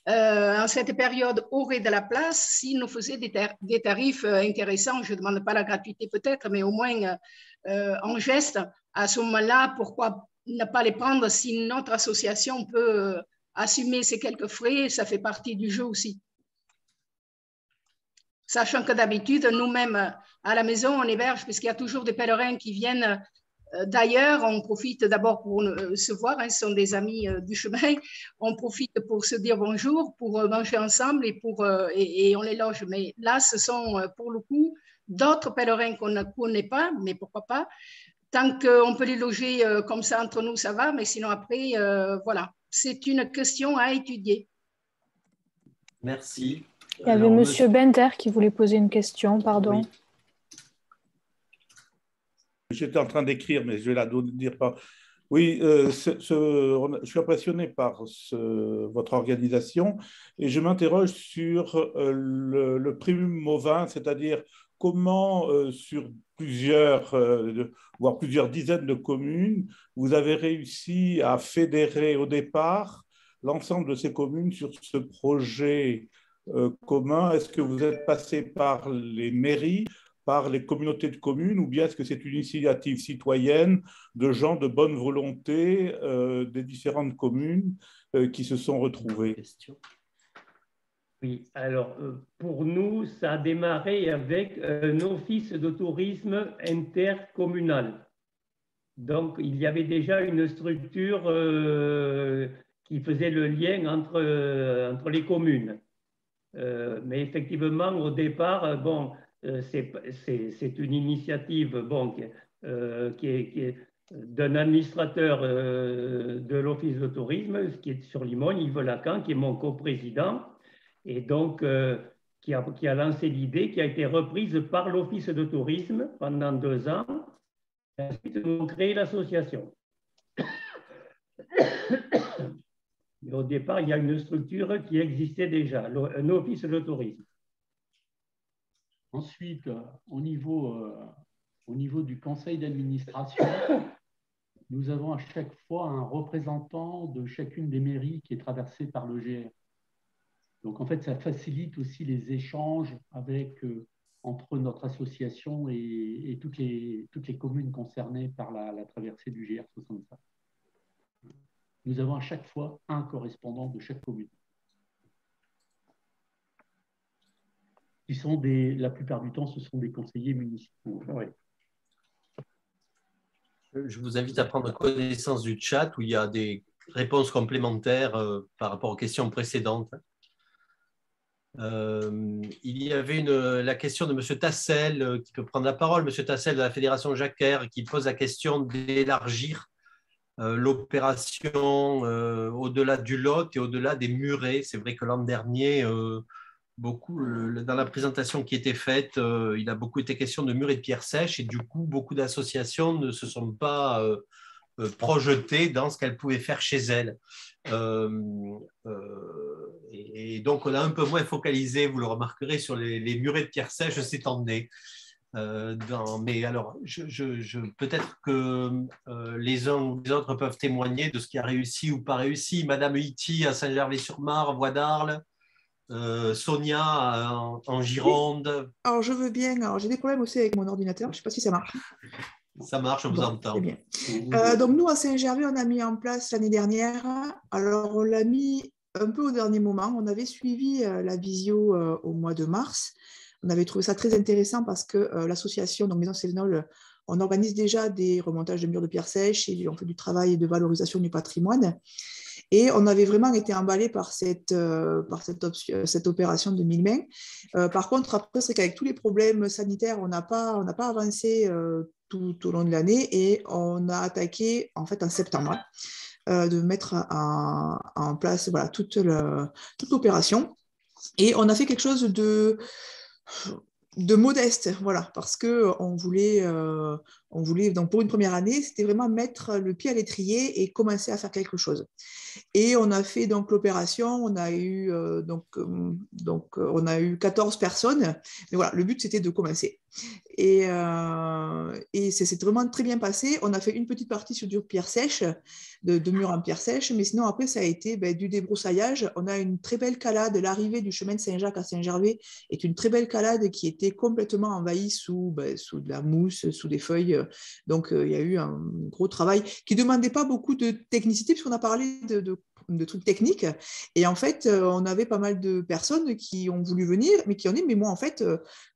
en cette période aurait de la place s'il nous faisait des tarifs intéressants. Je ne demande pas la gratuité peut-être, mais au moins en geste. À ce moment-là, pourquoi ne pas les prendre si notre association peut assumer ces quelques frais? Ça fait partie du jeu aussi. Sachant que d'habitude, nous-mêmes, à la maison, on héberge, puisqu'il y a toujours des pèlerins qui viennent d'ailleurs. On profite d'abord pour se voir, hein, ce sont des amis du chemin. On profite pour se dire bonjour, pour manger ensemble et on les loge. Mais là, ce sont pour le coup d'autres pèlerins qu'on ne connaît pas, mais pourquoi pas. Tant qu'on peut les loger comme ça entre nous, ça va, mais sinon après, voilà. C'est une question à étudier.
Merci.
Il y avait M. Bender qui voulait poser une question, pardon.
Oui.
J'étais en train d'écrire, mais je vais la dire pas. Oui, je suis impressionné par votre organisation et je m'interroge sur le primum movens, c'est-à-dire comment sur voire plusieurs dizaines de communes, vous avez réussi à fédérer au départ l'ensemble de ces communes sur ce projet commun. Est-ce que vous êtes passé par les mairies, par les communautés de communes, ou bien est-ce que c'est une initiative citoyenne de gens de bonne volonté des différentes communes qui se sont retrouvés?
Oui, alors pour nous, ça a démarré avec un office de tourisme intercommunal. Donc, il y avait déjà une structure qui faisait le lien entre les communes. Mais effectivement, au départ, bon, c'est une initiative bon, qui est d'un administrateur de l'office de tourisme qui est sur Limogne, Yves Lacan, qui est mon coprésident, et donc qui a lancé l'idée qui a été reprise par l'office de tourisme pendant 2 ans. Et ensuite, nous avons créé l'association. Mais au départ, il y a une structure qui existait déjà, un office de tourisme.
Ensuite, au niveau du conseil d'administration, nous avons à chaque fois un représentant de chacune des mairies qui est traversé par le GR. Donc, en fait, ça facilite aussi les échanges entre notre association et toutes les communes concernées par la traversée du GR 65. Nous avons à chaque fois un correspondant de chaque commune. Qui sont la plupart du temps, ce sont des conseillers municipaux.
Oui.
Je vous invite à prendre connaissance du chat où il y a des réponses complémentaires par rapport aux questions précédentes. Il y avait la question de M. Tassel qui peut prendre la parole. M. Tassel de la Fédération Jacquer qui pose la question d'élargir l'opération au-delà du Lot et au-delà des murets. C'est vrai que l'an dernier, dans la présentation qui était faite, il a beaucoup été question de murets de pierre sèche et du coup, beaucoup d'associations ne se sont pas projetée dans ce qu'elle pouvait faire chez elle. Et donc, on a un peu moins focalisé, vous le remarquerez, sur les murets de pierre sèche ces temps de mais alors, peut-être que les uns ou les autres peuvent témoigner de ce qui a réussi ou pas réussi. Madame Iti à Saint-Gervais-sur-Marne, Voie d'Arles, Sonia en Gironde.
Alors, je veux bien. Alors, j'ai des problèmes aussi avec mon ordinateur. Je ne sais pas si ça marche.
Ça marche, on vous entend.
C'est bien. Donc, nous, à Saint-Gervais, on a mis en place l'année dernière. Alors, on l'a mis un peu au dernier moment. On avait suivi la visio au mois de mars. On avait trouvé ça très intéressant parce que l'association, donc Maison Sévenol, on organise déjà des remontages de murs de pierre sèche et on fait du travail de valorisation du patrimoine. Et on avait vraiment été emballés par cette opération de 1000 mains. Par contre, après, c'est qu'avec tous les problèmes sanitaires, on n'a pas avancé tout au long de l'année et on a attaqué en fait en septembre de mettre en place voilà, toute l'opération. Et on a fait quelque chose de modeste, voilà, parce qu'on voulait, donc pour une première année, c'était vraiment mettre le pied à l'étrier et commencer à faire quelque chose. Et on a fait donc l'opération, on a eu 14 personnes, mais voilà, le but c'était de commencer. Et c'est vraiment très bien passé. On a fait une petite partie sur du pierre sèche, de murs en pierre sèche, mais sinon après ça a été du débroussaillage. On a une très belle calade. L'arrivée du chemin de Saint-Jacques à Saint-Gervais est une très belle calade qui était complètement envahie sous de la mousse, sous des feuilles. Donc il y a eu un gros travail qui ne demandait pas beaucoup de technicité, puisqu'on a parlé de trucs techniques. Et en fait, on avait pas mal de personnes qui ont voulu venir, mais qui ont dit, mais moi en fait,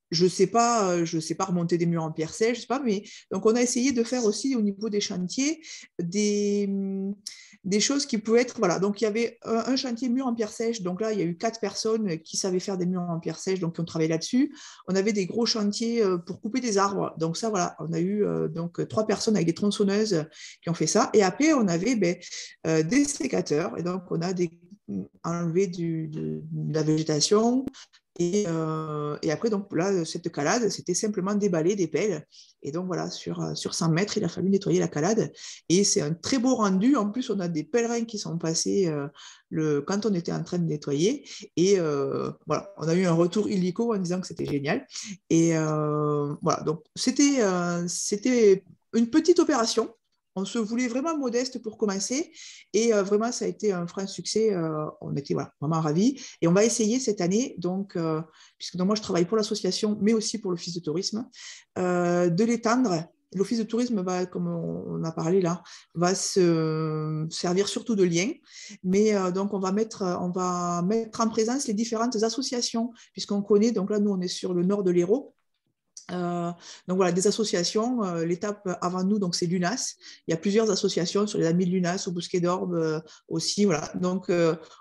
je ne sais pas remonter des murs en pierre sèche, je sais pas, mais donc on a essayé de faire aussi au niveau des chantiers des choses qui pouvaient être, voilà, donc il y avait un chantier mur en pierre sèche, donc là il y a eu 4 personnes qui savaient faire des murs en pierre sèche, donc qui ont travaillé là-dessus. On avait des gros chantiers pour couper des arbres, donc ça voilà, on a eu donc 3 personnes avec des tronçonneuses qui ont fait ça, et après on avait des sécateurs, et donc on a enlevé de la végétation. Et après, donc là, cette calade, c'était simplement déballer des pelles. Et donc voilà, sur 100 mètres, il a fallu nettoyer la calade. Et c'est un très beau rendu. En plus, on a des pèlerins qui sont passés quand on était en train de nettoyer. Et voilà, on a eu un retour illico en disant que c'était génial. Et voilà, donc c'était une petite opération. On se voulait vraiment modeste pour commencer et vraiment, ça a été un franc succès. On était vraiment ravis. Et on va essayer cette année, donc, puisque moi, je travaille pour l'association, mais aussi pour l'Office de tourisme, de l'étendre. L'Office de tourisme, comme on a parlé là, va se servir surtout de lien. Mais donc, on va mettre en présence les différentes associations, puisqu'on connaît, donc là, nous, on est sur le nord de l'Hérault. Donc voilà, des associations, l'étape avant nous, donc c'est l'UNAS. Il y a plusieurs associations sur les Amis de l'UNAS, au Bousquet d'Orbe aussi. Voilà. Donc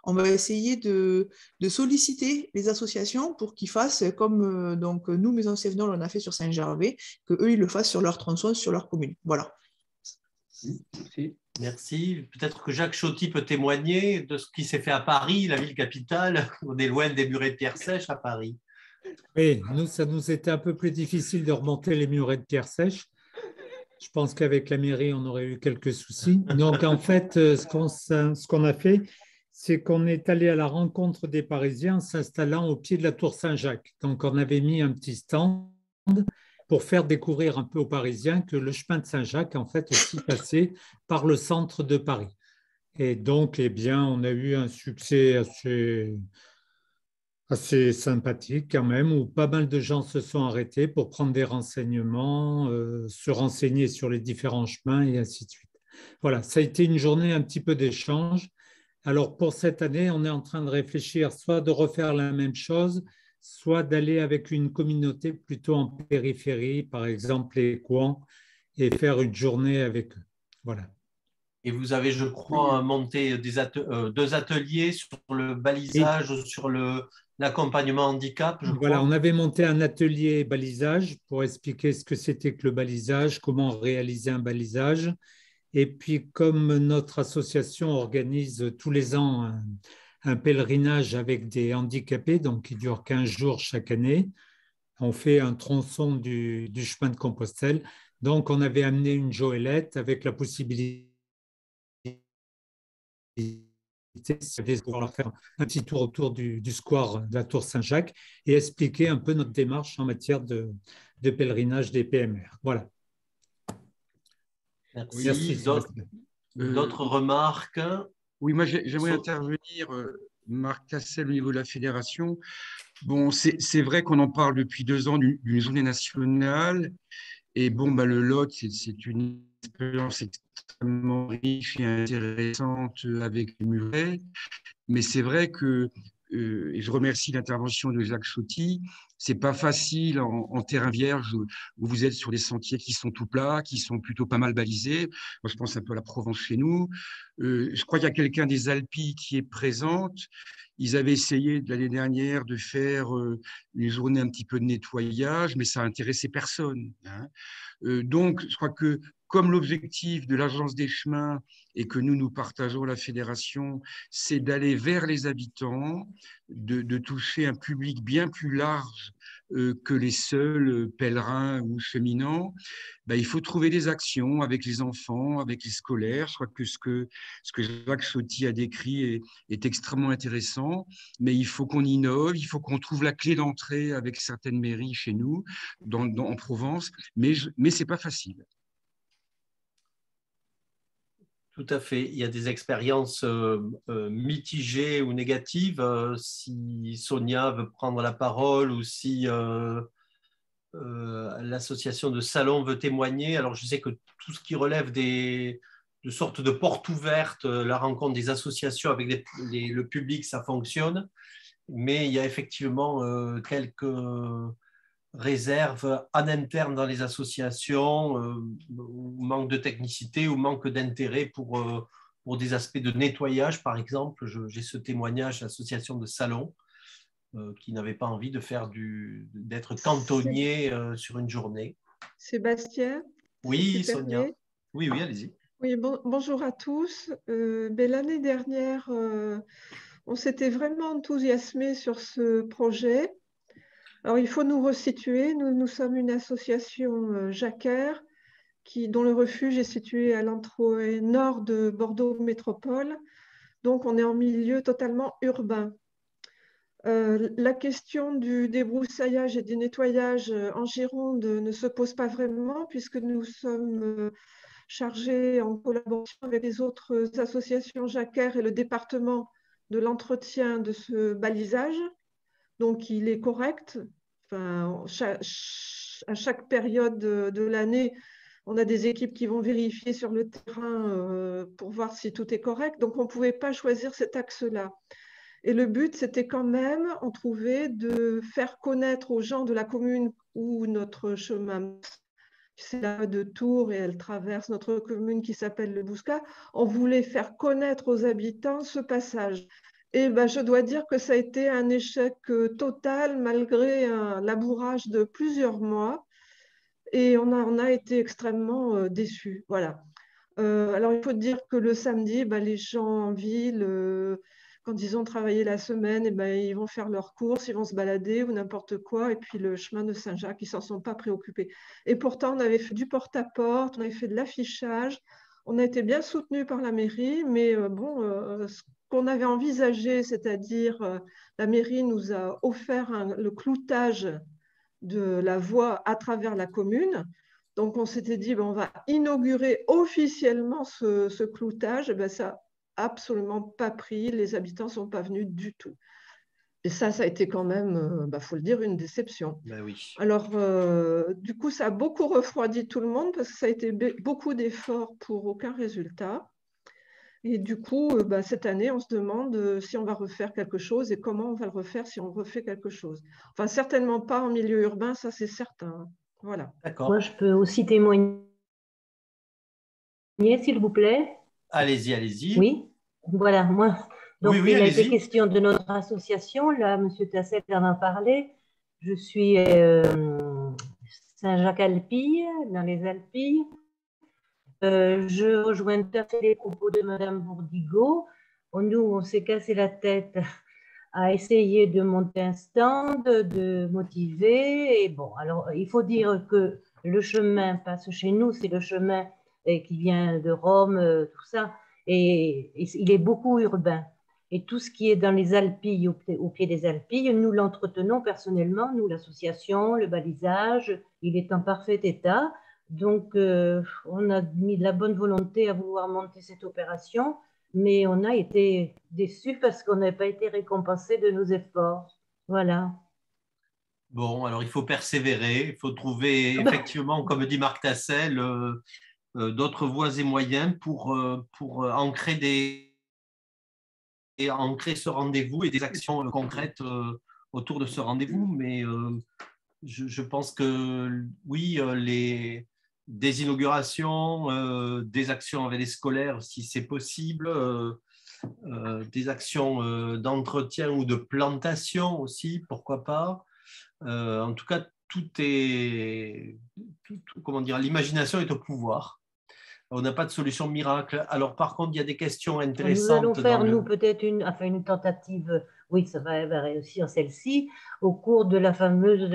on va essayer de solliciter les associations pour qu'ils fassent comme donc nous, Maison Sévenol, on a fait sur Saint-Gervais, qu'eux, ils le fassent sur leur tronçon, sur leur commune. Voilà.
Merci. Peut-être que Jacques Chauty peut témoigner de ce qui s'est fait à Paris, la ville capitale. On est loin des murets de pierre sèche à Paris.
Oui, nous, ça nous était un peu plus difficile de remonter les murets de pierre sèche. Je pense qu'avec la mairie, on aurait eu quelques soucis. Donc, en fait, ce qu'on a fait, c'est qu'on est allé à la rencontre des Parisiens en s'installant au pied de la tour Saint-Jacques. Donc, on avait mis un petit stand pour faire découvrir un peu aux Parisiens que le chemin de Saint-Jacques, en fait, aussi passait par le centre de Paris. Et donc, eh bien, on a eu un succès assez sympathique quand même, où pas mal de gens se sont arrêtés pour prendre des renseignements, se renseigner sur les différents chemins et ainsi de suite. Voilà, ça a été une journée un petit peu d'échange. Alors pour cette année, on est en train de réfléchir soit de refaire la même chose, soit d'aller avec une communauté plutôt en périphérie, par exemple les Kouans, et faire une journée avec eux. Voilà.
Et vous avez, je crois, monté 2 ateliers sur le balisage, et sur l'accompagnement handicap.
Voilà, on avait monté un atelier balisage pour expliquer ce que c'était que le balisage, comment réaliser un balisage. Et puis, comme notre association organise tous les ans un pèlerinage avec des handicapés, donc qui dure 15 jours chaque année, on fait un tronçon du chemin de Compostelle. Donc, on avait amené une Joëlette avec la possibilité de pouvoir faire un petit tour autour du square de la Tour Saint-Jacques et expliquer un peu notre démarche en matière de pèlerinage des PMR. Voilà.
Merci. Merci. D'autres remarques?
Oui, moi j'aimerais intervenir, Marc Cassel, au niveau de la fédération. Bon, c'est vrai qu'on en parle depuis 2 ans d'une journée nationale. Et bon, bah, le Lot, c'est une expérience extrêmement riche et intéressante avec les murets. Mais c'est vrai que, et je remercie l'intervention de Jacques Chauty, c'est pas facile en terrain vierge où vous êtes sur des sentiers qui sont tout plats, qui sont plutôt pas mal balisés. Moi, je pense un peu à la Provence chez nous. Je crois qu'il y a quelqu'un des Alpilles qui est présente. Ils avaient essayé l'année dernière de faire une journée un petit peu de nettoyage, mais ça intéressait personne, hein. Donc, je crois que comme l'objectif de l'Agence des chemins et que nous partageons la fédération, c'est d'aller vers les habitants, de toucher un public bien plus large que les seuls pèlerins ou cheminants, ben, il faut trouver des actions avec les enfants, avec les scolaires. Je crois que ce que Jacques Chauty a décrit est extrêmement intéressant, mais il faut qu'on innove, il faut qu'on trouve la clé d'entrée avec certaines mairies chez nous, en Provence, mais ce n'est pas facile.
Tout à fait. Il y a des expériences mitigées ou négatives. Si Sonia veut prendre la parole ou si l'association de salon veut témoigner. Alors, je sais que tout ce qui relève de sortes de portes ouvertes, la rencontre des associations avec le public, ça fonctionne. Mais il y a effectivement quelques réserve en interne dans les associations, manque de technicité ou manque d'intérêt pour des aspects de nettoyage, par exemple. J'ai ce témoignage d'association de salon qui n'avait pas envie de faire d'être cantonnier sur une journée.
Sébastien?
Oui, Sonia. Oui, allez-y.
Oui, bonjour à tous. L'année dernière, on s'était vraiment enthousiasmé sur ce projet. Alors, il faut nous resituer. Nous sommes une association jacquaire dont le refuge est situé à l'entrée nord de Bordeaux Métropole. Donc, on est en milieu totalement urbain. La question du débroussaillage et du nettoyage en Gironde ne se pose pas vraiment puisque nous sommes chargés en collaboration avec les autres associations jacquaires et le département de l'entretien de ce balisage. Donc, il est correct. Enfin, à chaque période de l'année, on a des équipes qui vont vérifier sur le terrain pour voir si tout est correct. Donc, on ne pouvait pas choisir cet axe-là. Et le but, c'était quand même, on trouvait, de faire connaître aux gens de la commune où notre chemin, c'est la de Tours et elle traverse notre commune qui s'appelle le Bouscat, on voulait faire connaître aux habitants ce passage. Et ben, je dois dire que ça a été un échec total malgré un labourage de plusieurs mois. Et on a été extrêmement déçus. Voilà. Alors, il faut dire que le samedi, ben, les gens en ville, quand ils ont travaillé la semaine, et ben, ils vont faire leurs courses, ils vont se balader ou n'importe quoi. Et puis, le chemin de Saint-Jacques, ils ne s'en sont pas préoccupés. Et pourtant, on avait fait du porte-à-porte, on avait fait de l'affichage. On a été bien soutenus par la mairie, mais ce qu'on avait envisagé, c'est-à-dire la mairie nous a offert le cloutage de la voie à travers la commune. Donc, on s'était dit, ben, on va inaugurer officiellement ce cloutage. Ben, ça n'a absolument pas pris. Les habitants ne sont pas venus du tout. Et ça a été quand même, faut le dire, une déception.
Ben oui.
Alors, du coup, ça a beaucoup refroidi tout le monde parce que ça a été beaucoup d'efforts pour aucun résultat. Et du coup, cette année, on se demande si on va refaire quelque chose et comment on va le refaire si on refait quelque chose. Enfin, certainement pas en milieu urbain, ça c'est certain. Voilà.
Moi, je peux aussi témoigner, s'il vous plaît.
Allez-y, allez-y.
Oui, voilà, moi. Donc,
oui,
il a été question de notre association. Là, M. Tassel en a parlé. Je suis Saint-Jacques-Alpille, dans les Alpilles. Je rejoins tout à fait les propos de Mme Bourdigo. Nous, on s'est cassé la tête à essayer de monter un stand, de motiver. Et bon, alors, il faut dire que le chemin passe chez nous, c'est le chemin qui vient de Rome, tout ça, et il est beaucoup urbain. Et tout ce qui est dans les Alpilles, au pied des Alpilles, nous l'entretenons personnellement, nous, l'association, le balisage, il est en parfait état. Donc, on a mis de la bonne volonté à vouloir monter cette opération, mais on a été déçus parce qu'on n'a pas été récompensés de nos efforts. Voilà.
Bon, alors il faut persévérer, il faut trouver effectivement, comme dit Marc Tassel, d'autres voies et moyens pour ancrer ce rendez-vous et des actions concrètes autour de ce rendez-vous. Mais je pense que oui, des inaugurations, des actions avec les scolaires, si c'est possible, des actions d'entretien ou de plantation aussi, pourquoi pas. En tout cas, comment dire, l'imagination est au pouvoir. On n'a pas de solution miracle. Alors, par contre, il y a des questions intéressantes.
Nous allons faire, nous, peut-être une tentative, oui, ça va réussir celle-ci, au cours de la fameuse,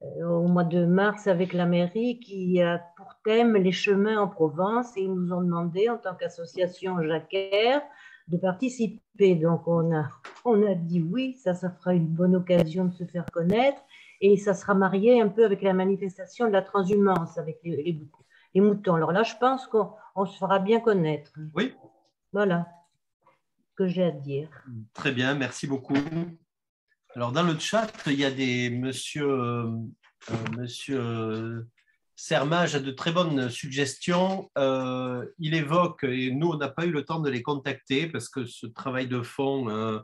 au mois de mars, avec la mairie, qui a pour thème les chemins en Provence, et ils nous ont demandé, en tant qu'association Jacquère, de participer. Donc, on a dit oui, ça fera une bonne occasion de se faire connaître, et ça sera marié un peu avec la manifestation de la transhumance, avec les moutons. Alors là, je pense qu'on se fera bien connaître.
Oui.
Voilà ce que j'ai à dire.
Très bien, merci beaucoup. Alors, dans le chat, il y a des monsieur Sermage a de très bonnes suggestions. Il évoque, et nous, on n'a pas eu le temps de les contacter parce que ce travail de fond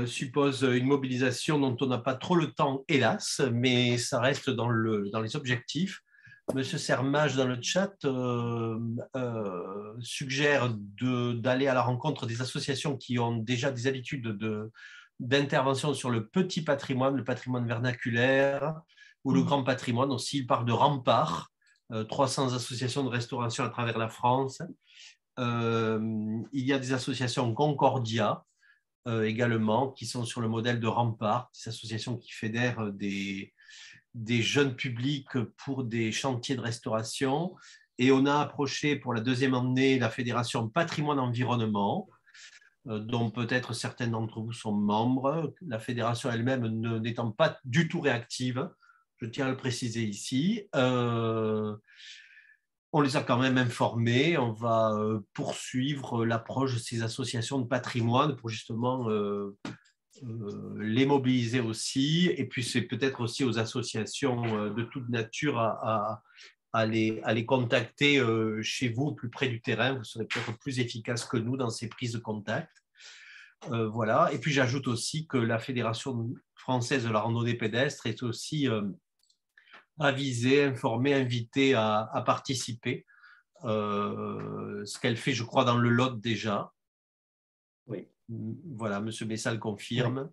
suppose une mobilisation dont on n'a pas trop le temps, hélas, mais ça reste dans les objectifs. Monsieur Sermage, dans le chat, suggère d'aller à la rencontre des associations qui ont déjà des habitudes d'intervention sur le petit patrimoine, le patrimoine vernaculaire ou le grand patrimoine aussi. Il parle de Rempart, 300 associations de restauration à travers la France. Il y a des associations Concordia également qui sont sur le modèle de Rempart, des associations qui fédèrent des jeunes publics pour des chantiers de restauration. Et on a approché pour la deuxième année la Fédération Patrimoine Environnement, dont peut-être certains d'entre vous sont membres, la fédération elle-même n'étant pas du tout réactive, je tiens à le préciser ici. On les a quand même informés, on va poursuivre l'approche de ces associations de patrimoine pour justement les mobiliser aussi, et puis c'est peut-être aussi aux associations de toute nature à les contacter chez vous, plus près du terrain. Vous serez peut-être plus efficace que nous dans ces prises de contact. Voilà. Et puis j'ajoute aussi que la Fédération française de la randonnée pédestre est aussi avisée, informée, invitée à participer. Ce qu'elle fait, je crois, dans le Lot déjà.
Oui.
Voilà, M. Bessal confirme.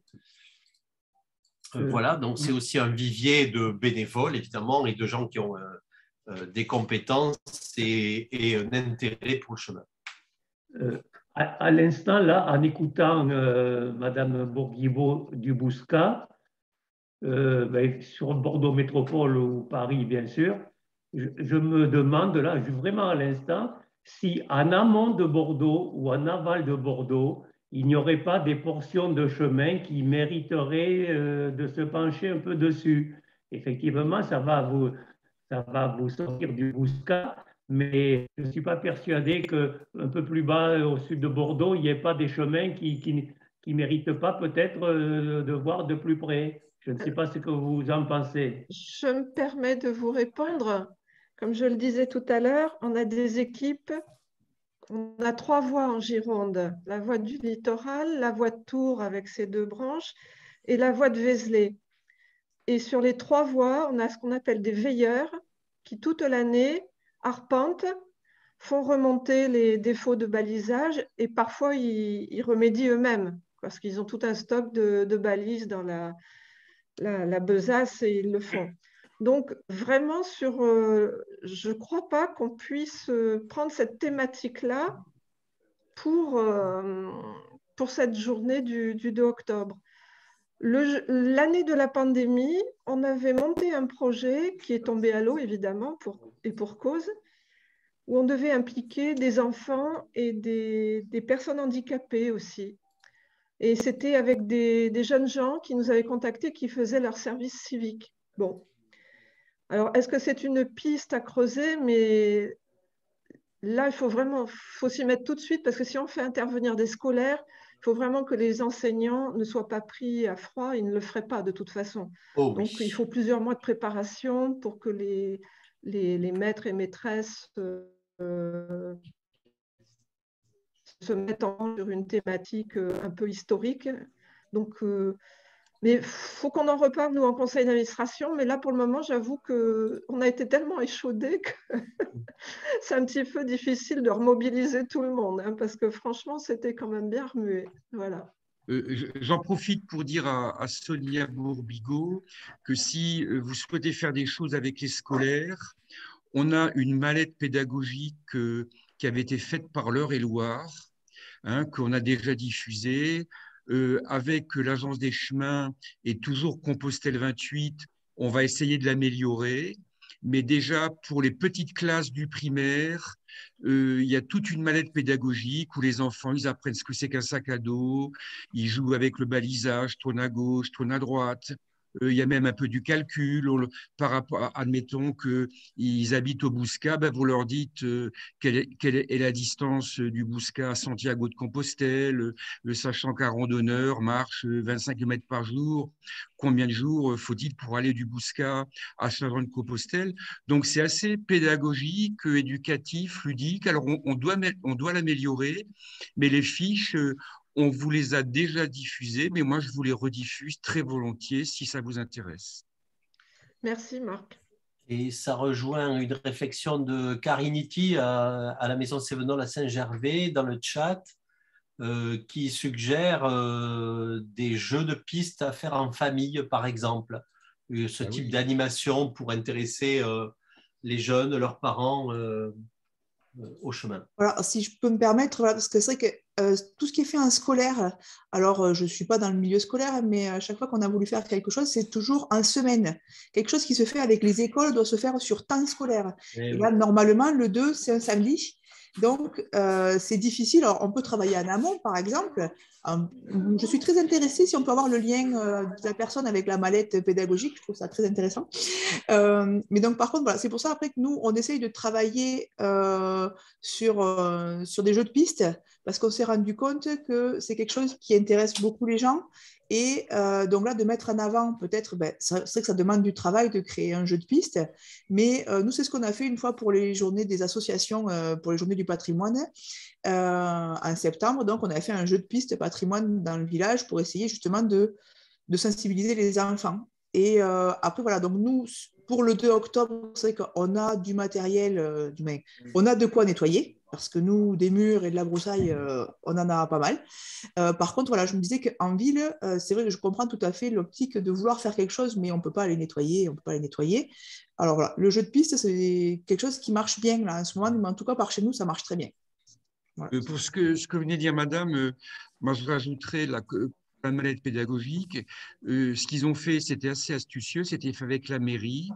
Oui. Voilà, donc c'est aussi un vivier de bénévoles, évidemment, et de gens qui ont des compétences et un intérêt pour le chemin.
À l'instant, là, en écoutant Madame Bourguiba-Dubousca, sur Bordeaux Métropole ou Paris, bien sûr, je me demande, là, vraiment à l'instant, si en amont de Bordeaux ou en aval de Bordeaux, il n'y aurait pas des portions de chemin qui mériteraient de se pencher un peu dessus. Effectivement, ça va vous sortir du Bouscat, mais je ne suis pas persuadé qu'un peu plus bas, au sud de Bordeaux, il n'y ait pas des chemins qui méritent pas peut-être de voir de plus près. Je ne sais pas ce que vous en pensez.
Je me permets de vous répondre. Comme je le disais tout à l'heure, on a des équipes. On a 3 voies en Gironde, la voie du littoral, la voie de Tours avec ses 2 branches et la voie de Vézelay. Et sur les 3 voies, on a ce qu'on appelle des veilleurs qui toute l'année arpentent, font remonter les défauts de balisage et parfois ils remédient eux-mêmes parce qu'ils ont tout un stock de balises dans la besace et ils le font. Donc, vraiment, je ne crois pas qu'on puisse prendre cette thématique-là pour cette journée du 2 octobre. L'année de la pandémie, on avait monté un projet qui est tombé à l'eau, évidemment, et pour cause, où on devait impliquer des enfants et des personnes handicapées aussi. Et c'était avec des jeunes gens qui nous avaient contactés, qui faisaient leur service civique. Bon. Alors, est-ce que c'est une piste à creuser? Mais là, il faut s'y mettre tout de suite, parce que si on fait intervenir des scolaires, il faut vraiment que les enseignants ne soient pas pris à froid, ils ne le feraient pas de toute façon.
Oh, oui.
Donc, il faut plusieurs mois de préparation pour que les maîtres et maîtresses se mettent sur une thématique un peu historique. Donc, mais il faut qu'on en reparle, nous, en conseil d'administration. Mais là, pour le moment, j'avoue qu'on a été tellement échaudés que c'est un petit peu difficile de remobiliser tout le monde, hein, parce que franchement, c'était quand même bien remué. Voilà.
J'en profite pour dire à Sonia Bourbigo que si vous souhaitez faire des choses avec les scolaires, on a une mallette pédagogique qui avait été faite par l'Eure-et-Loire, hein, qu'on a déjà diffusée. Avec l'Agence des chemins et toujours Compostelle 28, on va essayer de l'améliorer. Mais déjà, pour les petites classes du primaire, il y a toute une mallette pédagogique où les enfants, ils apprennent ce que c'est qu'un sac à dos, ils jouent avec le balisage, tourne à gauche, tourne à droite. Il y a même un peu du calcul. Par rapport, admettons qu'ils habitent au Bouscat, ben vous leur dites quelle est la distance du Bouscat à Santiago de Compostelle, sachant qu'un randonneur marche 25 km par jour. Combien de jours faut-il pour aller du Bouscat à Saint-Jean de Compostelle? Donc, c'est assez pédagogique, éducatif, ludique. Alors, on doit l'améliorer, mais les fiches, on vous les a déjà diffusées, mais moi, je vous les rediffuse très volontiers si ça vous intéresse.
Merci, Marc.
Et ça rejoint une réflexion de Kariniti à la Maison Sévenol à Saint-Gervais dans le chat, qui suggère des jeux de pistes à faire en famille, par exemple. Ce type d'animation pour intéresser les jeunes, leurs parents au chemin.
Voilà, si je peux me permettre, voilà, parce que c'est vrai que tout ce qui est fait en scolaire, alors je ne suis pas dans le milieu scolaire, mais à chaque fois qu'on a voulu faire quelque chose, c'est toujours en semaine. Quelque chose qui se fait avec les écoles doit se faire sur temps scolaire. Et là, normalement, le 2, c'est un samedi. Donc, c'est difficile. Alors, on peut travailler en amont, par exemple. Je suis très intéressée si on peut avoir le lien de la personne avec la mallette pédagogique. Je trouve ça très intéressant. Mais donc, par contre, voilà, c'est pour ça après que nous, on essaye de travailler sur des jeux de pistes parce qu'on s'est rendu compte que c'est quelque chose qui intéresse beaucoup les gens. Et donc là, de mettre en avant, peut-être, c'est vrai que ça demande du travail de créer un jeu de piste, mais nous, c'est ce qu'on a fait une fois pour les journées des associations, pour les journées du patrimoine, en septembre. Donc, on avait fait un jeu de piste patrimoine dans le village pour essayer justement de sensibiliser les enfants. Et après, voilà, donc nous, pour le 2 octobre, c'est vrai qu'on a du matériel, on a de quoi nettoyer. Parce que nous, des murs et de la broussaille, on en a pas mal. Par contre, voilà, je me disais qu'en ville, c'est vrai que je comprends tout à fait l'optique de vouloir faire quelque chose, mais on ne peut pas les nettoyer, Alors voilà, le jeu de piste, c'est quelque chose qui marche bien là, en ce moment, mais en tout cas, par chez nous, ça marche très bien.
Voilà. Pour ce que venait de dire Madame, moi je rajouterais la mallette pédagogique. Ce qu'ils ont fait, c'était assez astucieux, c'était fait avec la mairie.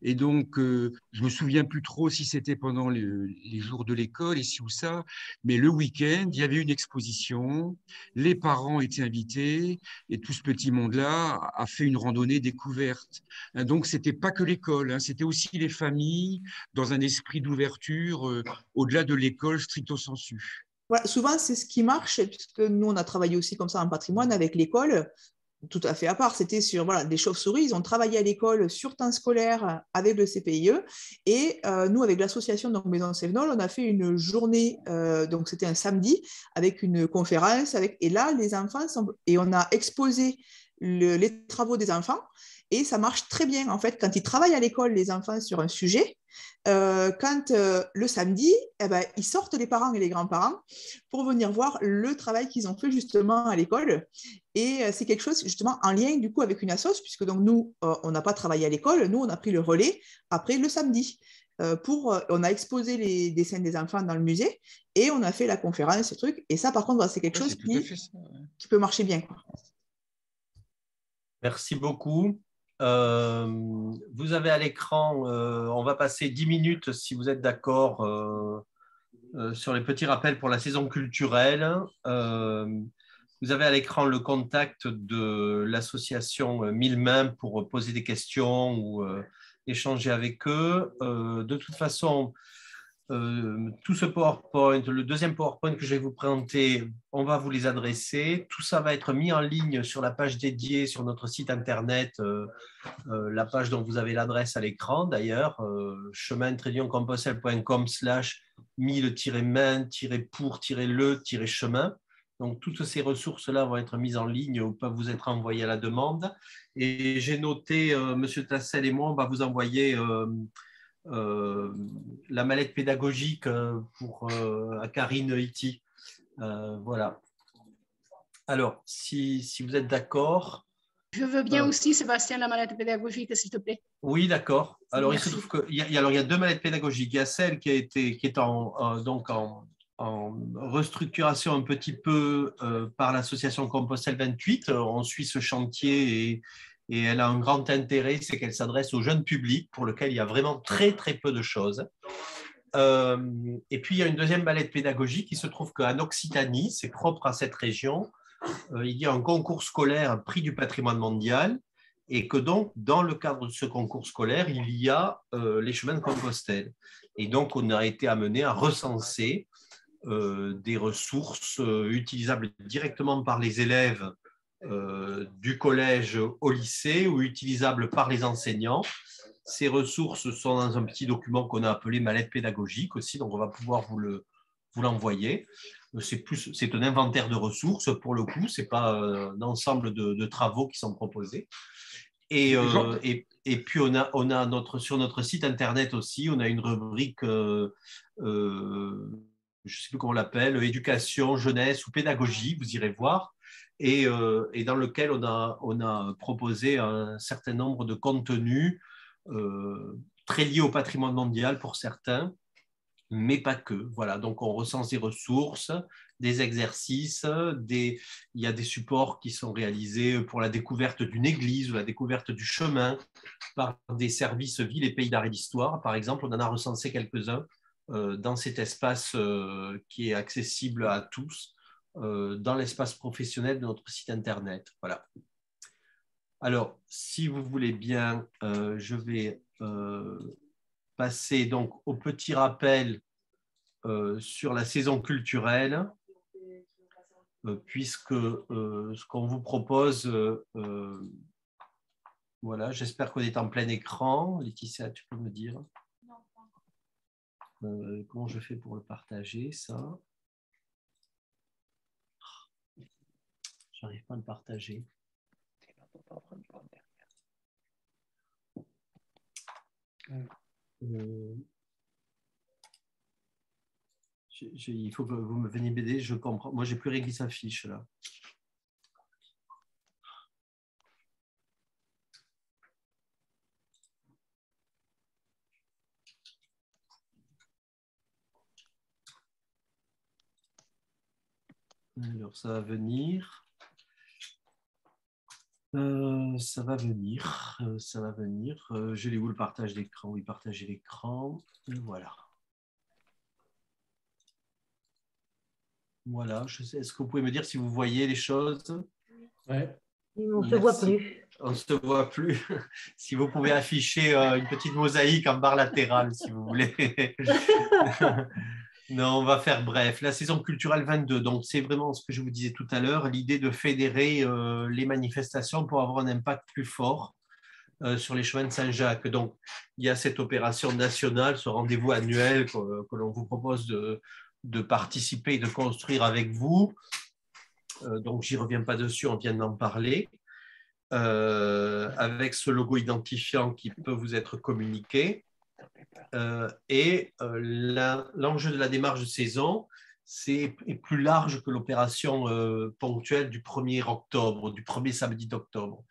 Et donc, je me souviens plus trop si c'était pendant les jours de l'école, ici ou ça, mais le week-end, il y avait une exposition, les parents étaient invités, et tout ce petit monde-là a fait une randonnée découverte. Donc, c'était pas que l'école, hein, c'était aussi les familles, dans un esprit d'ouverture, au-delà de l'école stricto sensu.
Voilà, souvent, c'est ce qui marche, puisque nous, on a travaillé aussi comme ça en patrimoine avec l'école, tout à fait à part. C'était sur des chauves-souris. Ils ont travaillé à l'école sur temps scolaire avec le CPIE. Et nous, avec l'association Maison Sévenol, on a fait une journée, donc c'était un samedi, avec une conférence. Et là, les enfants, et on a exposé les travaux des enfants. Et ça marche très bien, en fait, quand ils travaillent à l'école, les enfants, sur un sujet. Quand le samedi, ils sortent les parents et les grands-parents pour venir voir le travail qu'ils ont fait justement à l'école. Et c'est quelque chose justement en lien du coup avec une assoce, puisque donc nous, on n'a pas travaillé à l'école, nous, on a pris le relais après le samedi. On a exposé les dessins des enfants dans le musée et on a fait la conférence, ce truc. Et ça, par contre, c'est quelque chose qui peut marcher bien, quoi.
Merci beaucoup. Vous avez à l'écran, on va passer 10 minutes, si vous êtes d'accord, sur les petits rappels pour la saison culturelle. Vous avez à l'écran le contact de l'association Mille Mains pour poser des questions ou échanger avec eux. De toute façon, tout ce PowerPoint, le deuxième PowerPoint que je vais vous présenter, on va vous les adresser. Tout ça va être mis en ligne sur la page dédiée sur notre site internet, la page dont vous avez l'adresse à l'écran d'ailleurs, chemin-compostelle.com/mille-main-pour-le-chemin. Donc, toutes ces ressources-là vont être mises en ligne ou peuvent vous être envoyées à la demande. Et j'ai noté, Monsieur Tassel et moi, on va vous envoyer la mallette pédagogique à Karine Iti. Voilà. Alors, si vous êtes d'accord.
Je veux bien aussi, Sébastien, la mallette pédagogique, s'il te plaît.
Oui, d'accord. Alors,
Merci.
il se trouve qu'il y a deux mallettes pédagogiques. Il y a celle qui est en restructuration un petit peu par l'association Compostelle 28. On suit ce chantier et elle a un grand intérêt, c'est qu'elle s'adresse au jeune public pour lequel il y a vraiment très, très peu de choses. Et puis, il y a une deuxième mallette pédagogique. Il se trouve qu'en Occitanie, c'est propre à cette région, il y a un concours scolaire prix du patrimoine mondial et que donc, dans le cadre de ce concours scolaire, il y a les chemins de Compostelle. Et donc, on a été amené à recenser des ressources utilisables directement par les élèves du collège au lycée ou utilisables par les enseignants. Ces ressources sont dans un petit document qu'on a appelé mallette pédagogique aussi, donc on va pouvoir vous l'envoyer. C'est un inventaire de ressources pour le coup, ce n'est pas un ensemble de travaux qui sont proposés. Et puis on a sur notre site internet aussi, on a une rubrique, je ne sais plus comment on l'appelle, éducation, jeunesse ou pédagogie, vous irez voir. Et dans lequel on a proposé un certain nombre de contenus très liés au patrimoine mondial pour certains, mais pas que. Voilà, donc on recense des ressources, des exercices, il y a des supports qui sont réalisés pour la découverte d'une église ou la découverte du chemin par des services Ville et Pays d'Art et d'Histoire. Par exemple, on en a recensé quelques-uns dans cet espace qui est accessible à tous, dans l'espace professionnel de notre site internet. Voilà. Alors, si vous voulez bien, je vais passer donc au petit rappel sur la saison culturelle, puisque ce qu'on vous propose, voilà, j'espère qu'on est en plein écran. Laetitia, tu peux me dire comment je fais pour le partager, ça? J'arrive pas à le partager. Il faut que vous me veniez m'aider, je comprends. Moi, j'ai plus rien qui s'affiche là. Alors, ça va venir. Ça va venir. Je l'ai où le partage d'écran? Oui, partager l'écran. Voilà. Voilà. Est-ce que vous pouvez me dire si vous voyez les choses?
Ouais.
On ne se voit plus.
On ne se voit plus. Si vous pouvez afficher une petite mosaïque en barre latérale, si vous voulez. Non, on va faire bref. La saison culturelle 22, donc c'est vraiment ce que je vous disais tout à l'heure, l'idée de fédérer les manifestations pour avoir un impact plus fort sur les chemins de Saint-Jacques. Donc, il y a cette opération nationale, ce rendez-vous annuel que l'on vous propose de participer et de construire avec vous. Donc, j'y reviens pas dessus, on vient d'en parler. Avec ce logo identifiant qui peut vous être communiqué. L'enjeu de la démarche de saison, c'est plus large que l'opération ponctuelle du 1er octobre, du premier samedi d'octobre.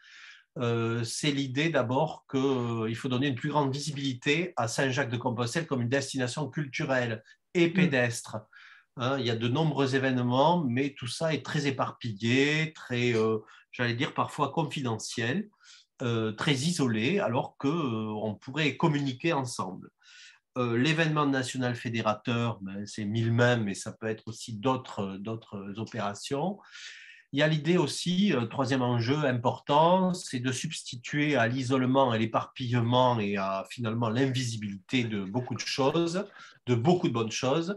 C'est l'idée d'abord qu'il faut donner une plus grande visibilité à Saint-Jacques-de-Compostelle comme une destination culturelle et pédestre. Hein, il y a de nombreux événements, mais tout ça est très éparpillé, très, j'allais dire parfois confidentiel, très isolé, alors qu'on pourrait communiquer ensemble. L'événement national fédérateur, ben, c'est 1000 mêmes, mais ça peut être aussi d'autres opérations. Il y a l'idée aussi, troisième enjeu important, c'est de substituer à l'isolement, à l'éparpillement et à finalement l'invisibilité de beaucoup de choses, de beaucoup de bonnes choses.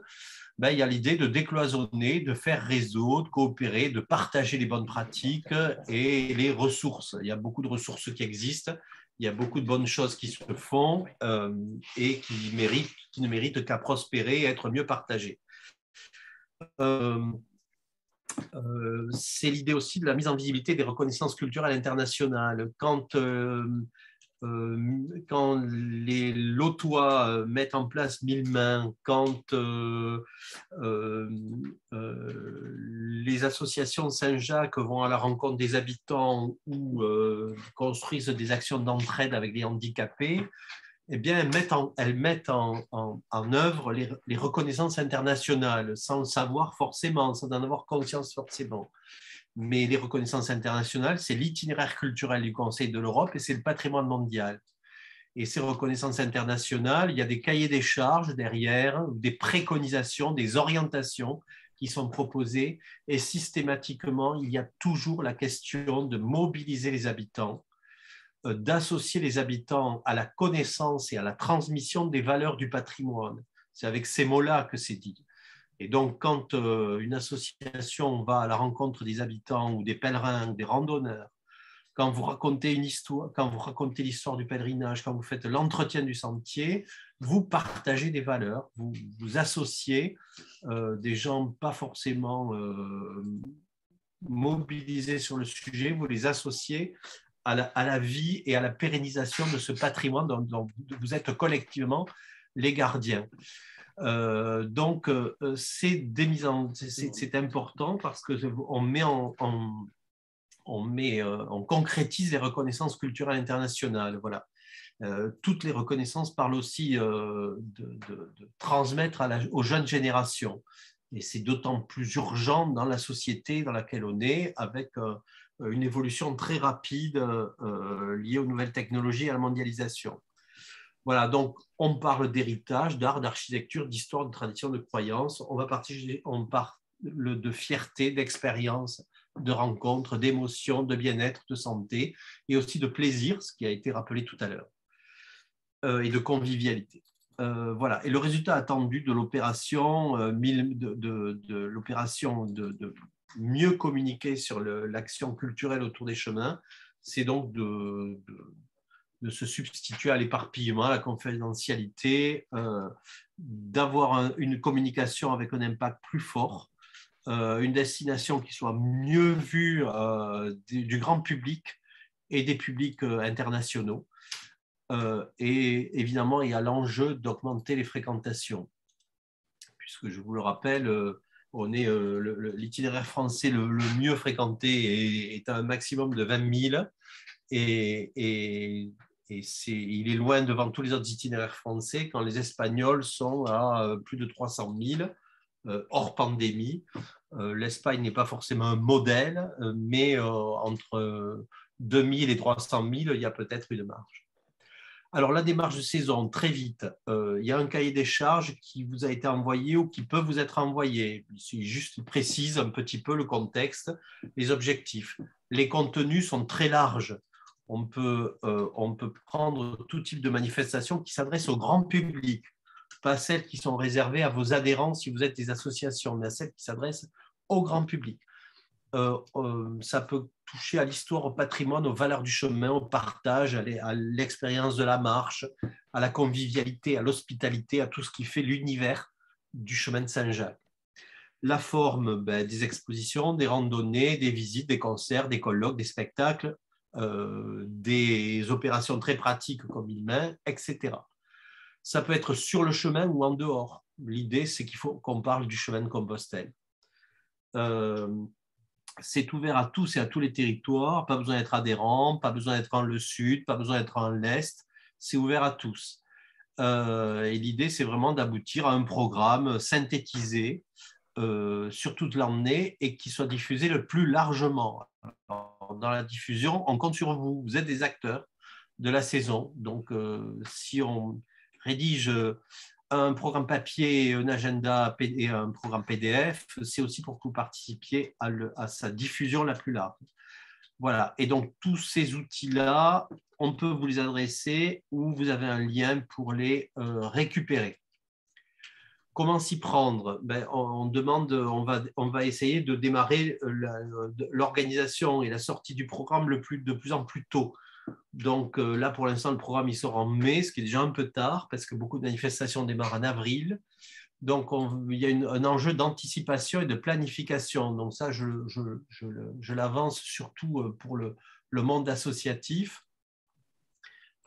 Ben, il y a l'idée de décloisonner, de faire réseau, de coopérer, de partager les bonnes pratiques et les ressources. Il y a beaucoup de ressources qui existent, il y a beaucoup de bonnes choses qui se font et qui ne méritent qu'à prospérer et être mieux partagées. C'est l'idée aussi de la mise en visibilité des reconnaissances culturelles internationales. Quand les Lotois mettent en place 1000 mains, quand les associations Saint-Jacques vont à la rencontre des habitants ou construisent des actions d'entraide avec les handicapés, eh bien, elles mettent en œuvre les reconnaissances internationales, sans le savoir forcément, sans en avoir conscience forcément. Mais les reconnaissances internationales, c'est l'itinéraire culturel du Conseil de l'Europe et c'est le patrimoine mondial. Et ces reconnaissances internationales, il y a des cahiers des charges derrière, des préconisations, des orientations qui sont proposées. Et systématiquement, il y a toujours la question de mobiliser les habitants, d'associer les habitants à la connaissance et à la transmission des valeurs du patrimoine. C'est avec ces mots-là que c'est dit. Et donc, quand une association va à la rencontre des habitants ou des pèlerins ou des randonneurs, quand vous racontez une histoire, quand vous racontez l'histoire du pèlerinage, quand vous faites l'entretien du sentier, vous partagez des valeurs, vous associez des gens pas forcément mobilisés sur le sujet, vous les associez à la vie et à la pérennisation de ce patrimoine dont vous êtes collectivement les gardiens. Donc, c'est important parce on concrétise les reconnaissances culturelles internationales. Voilà. Toutes les reconnaissances parlent aussi de transmettre aux jeunes générations. Et c'est d'autant plus urgent dans la société dans laquelle on est, avec une évolution très rapide liée aux nouvelles technologies et à la mondialisation. Voilà, donc on parle d'héritage, d'art, d'architecture, d'histoire, de tradition, de croyance. On parle de fierté, d'expérience, de rencontres, d'émotions, de bien-être, de santé et aussi de plaisir, ce qui a été rappelé tout à l'heure, et de convivialité. Voilà. Et le résultat attendu de l'opération, de mieux communiquer sur l'action culturelle autour des chemins, c'est donc de se substituer à l'éparpillement, à la confidentialité, d'avoir une communication avec un impact plus fort, une destination qui soit mieux vue du grand public et des publics internationaux. Et évidemment, il y a l'enjeu d'augmenter les fréquentations, puisque je vous le rappelle, l'itinéraire français le mieux fréquenté est à un maximum de 20 000 et il est loin devant tous les autres itinéraires français quand les Espagnols sont à plus de 300 000 hors pandémie. L'Espagne n'est pas forcément un modèle, mais entre 2000 et 300 000, il y a peut-être une marge. Alors, la démarche de saison, très vite, il y a un cahier des charges qui vous a été envoyé ou qui peut vous être envoyé. Il précise un petit peu le contexte, les objectifs. Les contenus sont très larges. On peut prendre tout type de manifestation qui s'adresse au grand public, pas celles qui sont réservées à vos adhérents si vous êtes des associations, mais à celles qui s'adressent au grand public. Ça peut toucher à l'histoire, au patrimoine, aux valeurs du chemin, au partage, à l'expérience de la marche, à la convivialité, à l'hospitalité, à tout ce qui fait l'univers du chemin de Saint-Jacques. La forme, des expositions, des randonnées, des visites, des concerts, des colloques, des spectacles, des opérations très pratiques comme 1000 mains, etc. Ça peut être sur le chemin ou en dehors. L'idée, c'est qu'il faut qu'on parle du chemin de Compostelle. C'est ouvert à tous et à tous les territoires, pas besoin d'être adhérent, pas besoin d'être en le sud, pas besoin d'être en l'est, c'est ouvert à tous. Et l'idée, c'est vraiment d'aboutir à un programme synthétisé sur toute l'année et qui soit diffusé le plus largement. Alors, dans la diffusion, on compte sur vous. Vous êtes des acteurs de la saison. Donc, si on rédige un programme papier, un agenda et un programme PDF, c'est aussi pour que vous participiez à sa diffusion la plus large. Voilà. Et donc, tous ces outils-là, on peut vous les adresser ou vous avez un lien pour les récupérer. Comment s'y prendre? On va essayer de démarrer l'organisation et la sortie du programme de plus en plus tôt. Donc là, pour l'instant, le programme il sort en mai, ce qui est déjà un peu tard parce que beaucoup de manifestations démarrent en avril. Donc, il y a un enjeu d'anticipation et de planification. Donc ça, je l'avance surtout pour le monde associatif.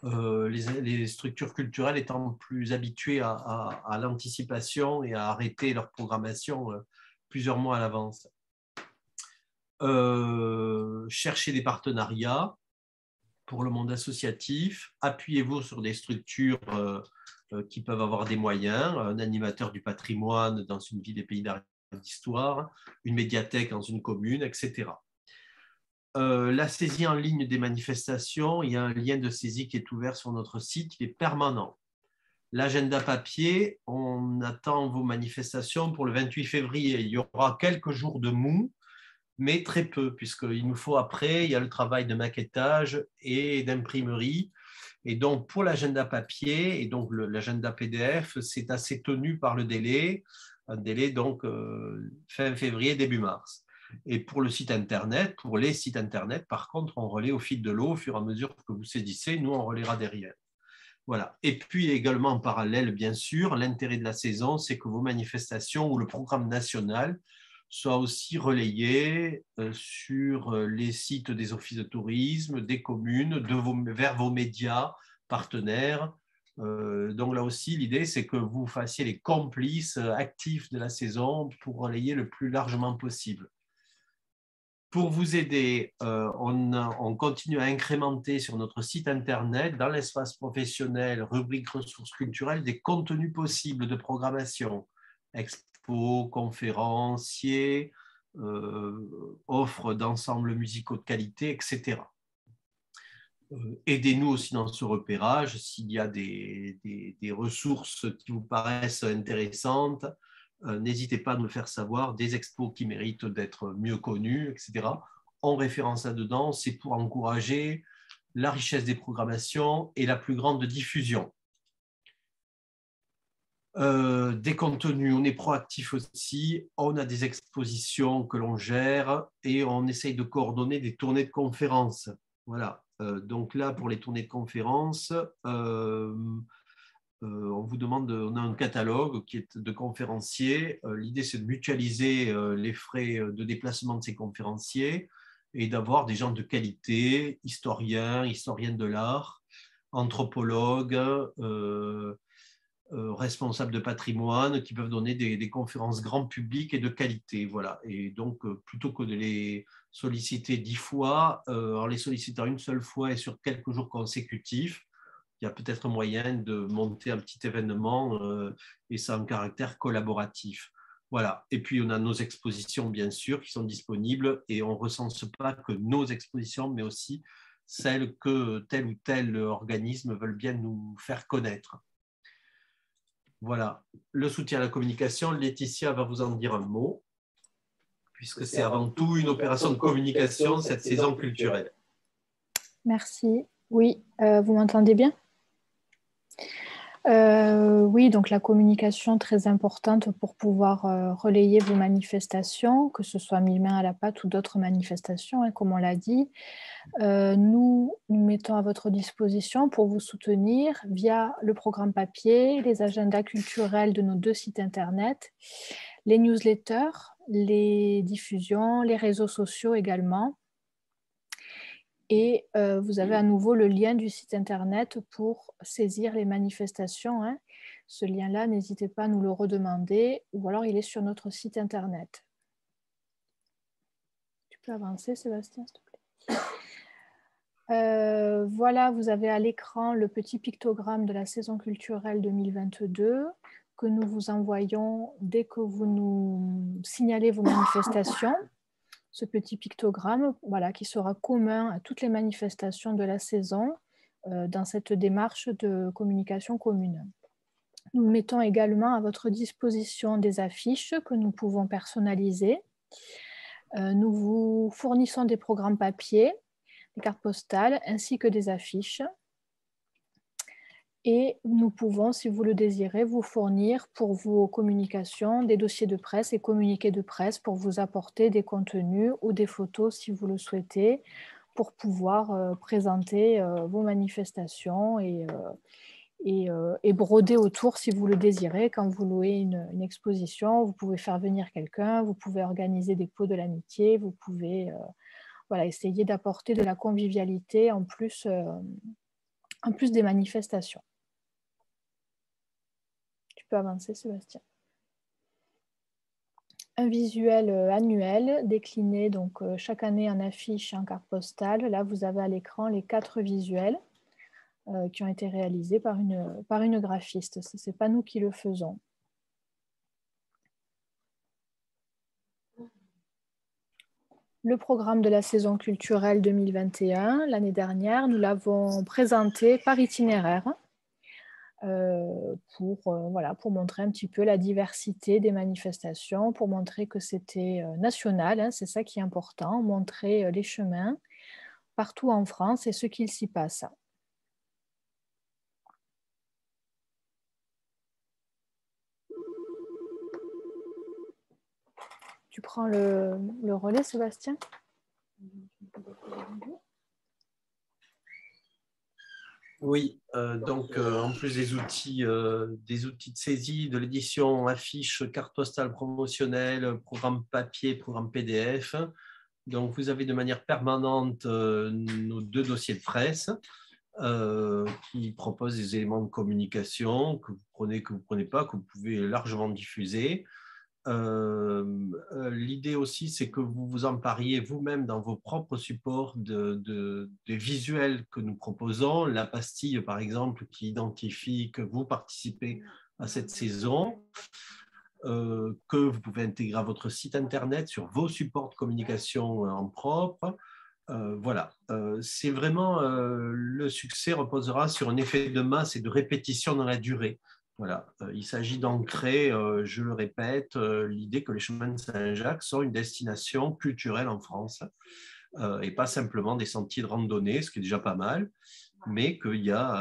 Les structures culturelles étant plus habituées à l'anticipation et à arrêter leur programmation plusieurs mois à l'avance. Cherchez des partenariats pour le monde associatif. Appuyez-vous sur des structures qui peuvent avoir des moyens, un animateur du patrimoine dans une ville des pays d'art et d'histoire, une médiathèque dans une commune, etc. La saisie en ligne des manifestations, il y a un lien de saisie qui est ouvert sur notre site, il est permanent. L'agenda papier, on attend vos manifestations pour le 28 février. Il y aura quelques jours de mou, mais très peu, puisqu'il nous faut après, il y a le travail de maquettage et d'imprimerie. Et donc, pour l'agenda papier et donc l'agenda PDF, c'est assez tenu par le délai, un délai donc fin février, début mars. Et pour le site Internet, pour les sites Internet, par contre, on relaie au fil de l'eau, au fur et à mesure que vous saisissez, nous, on relaiera derrière. Voilà. Et puis également en parallèle, bien sûr, l'intérêt de la saison, c'est que vos manifestations ou le programme national soient aussi relayés sur les sites des offices de tourisme, des communes, vers vos médias partenaires. Donc là aussi, l'idée, c'est que vous fassiez les complices actifs de la saison pour relayer le plus largement possible. Pour vous aider, on continue à incrémenter sur notre site Internet, dans l'espace professionnel, rubrique ressources culturelles, des contenus possibles de programmation, expos, conférenciers, offres d'ensembles musicaux de qualité, etc. Aidez-nous aussi dans ce repérage s'il y a des ressources qui vous paraissent intéressantes. N'hésitez pas à nous le faire savoir, des expos qui méritent d'être mieux connus, etc. On référence là-dedans, c'est pour encourager la richesse des programmations et la plus grande diffusion. Des contenus, on est proactif aussi, on a des expositions que l'on gère et on essaye de coordonner des tournées de conférences. Voilà, donc là, pour les tournées de conférences, on vous demande, on a un catalogue qui est de conférenciers. L'idée, c'est de mutualiser les frais de déplacement de ces conférenciers et d'avoir des gens de qualité, historiens de l'art, anthropologues, responsables de patrimoine, qui peuvent donner des conférences grand public et de qualité. Voilà. Et donc, plutôt que de les solliciter 10 fois, en les sollicitant une seule fois et sur quelques jours consécutifs, il y a peut-être moyen de monter un petit événement et ça a un caractère collaboratif. Voilà. Et puis, on a nos expositions, bien sûr, qui sont disponibles et on ne recense pas que nos expositions, mais aussi celles que tel ou tel organisme veulent bien nous faire connaître. Voilà. Le soutien à la communication, Laetitia va vous en dire un mot, puisque c'est avant tout une opération de communication, cette saison culturelle.
Merci. Oui, vous m'entendez bien ? Oui, donc la communication très importante pour pouvoir relayer vos manifestations, que ce soit 1000 mains à la pâte ou d'autres manifestations, hein, comme on l'a dit. Nous mettons à votre disposition pour vous soutenir via le programme papier, les agendas culturels de nos 2 sites internet, les newsletters, les diffusions, les réseaux sociaux également. Et vous avez à nouveau le lien du site internet pour saisir les manifestations, hein. Ce lien-là, n'hésitez pas à nous le redemander ou alors il est sur notre site internet. Tu peux avancer, Sébastien, s'il te plaît. Voilà, vous avez à l'écran le petit pictogramme de la saison culturelle 2022 que nous vous envoyons dès que vous nous signalez vos manifestations, ce petit pictogramme voilà, qui sera commun à toutes les manifestations de la saison dans cette démarche de communication commune. Nous mettons également à votre disposition des affiches que nous pouvons personnaliser. Nous vous fournissons des programmes papier, des cartes postales ainsi que des affiches. Et nous pouvons, si vous le désirez, vous fournir pour vos communications des dossiers de presse et communiqués de presse pour vous apporter des contenus ou des photos si vous le souhaitez pour pouvoir présenter vos manifestations et broder autour si vous le désirez. Quand vous louez une exposition, vous pouvez faire venir quelqu'un, vous pouvez organiser des pots de l'amitié, vous pouvez voilà, essayer d'apporter de la convivialité en plus des manifestations. Tu peux avancer, Sébastien. Un visuel annuel décliné donc, chaque année en affiche et en carte postale. Là, vous avez à l'écran les 4 visuels qui ont été réalisés par une graphiste. Ce n'est pas nous qui le faisons. Le programme de la saison culturelle 2021, l'année dernière, nous l'avons présenté par itinéraire pour montrer un petit peu la diversité des manifestations, pour montrer que c'était national, hein, c'est ça qui est important, montrer les chemins partout en France et ce qu'il s'y passe. Tu prends le relais, Sébastien ?
Oui, donc en plus des outils de saisie, de l'édition, affiches, cartes postales promotionnelles, programme papier, programme PDF. Donc vous avez de manière permanente nos 2 dossiers de presse qui proposent des éléments de communication que vous prenez pas, que vous pouvez largement diffuser. L'idée aussi, c'est que vous vous empariez vous-même dans vos propres supports des visuels que nous proposons. La pastille, par exemple, qui identifie que vous participez à cette saison, que vous pouvez intégrer à votre site internet sur vos supports de communication en propre. Voilà, c'est vraiment le succès reposera sur un effet de masse et de répétition dans la durée. Voilà, il s'agit d'ancrer, je le répète, l'idée que les chemins de Saint-Jacques sont une destination culturelle en France et pas simplement des sentiers de randonnée, ce qui est déjà pas mal, mais qu'il y a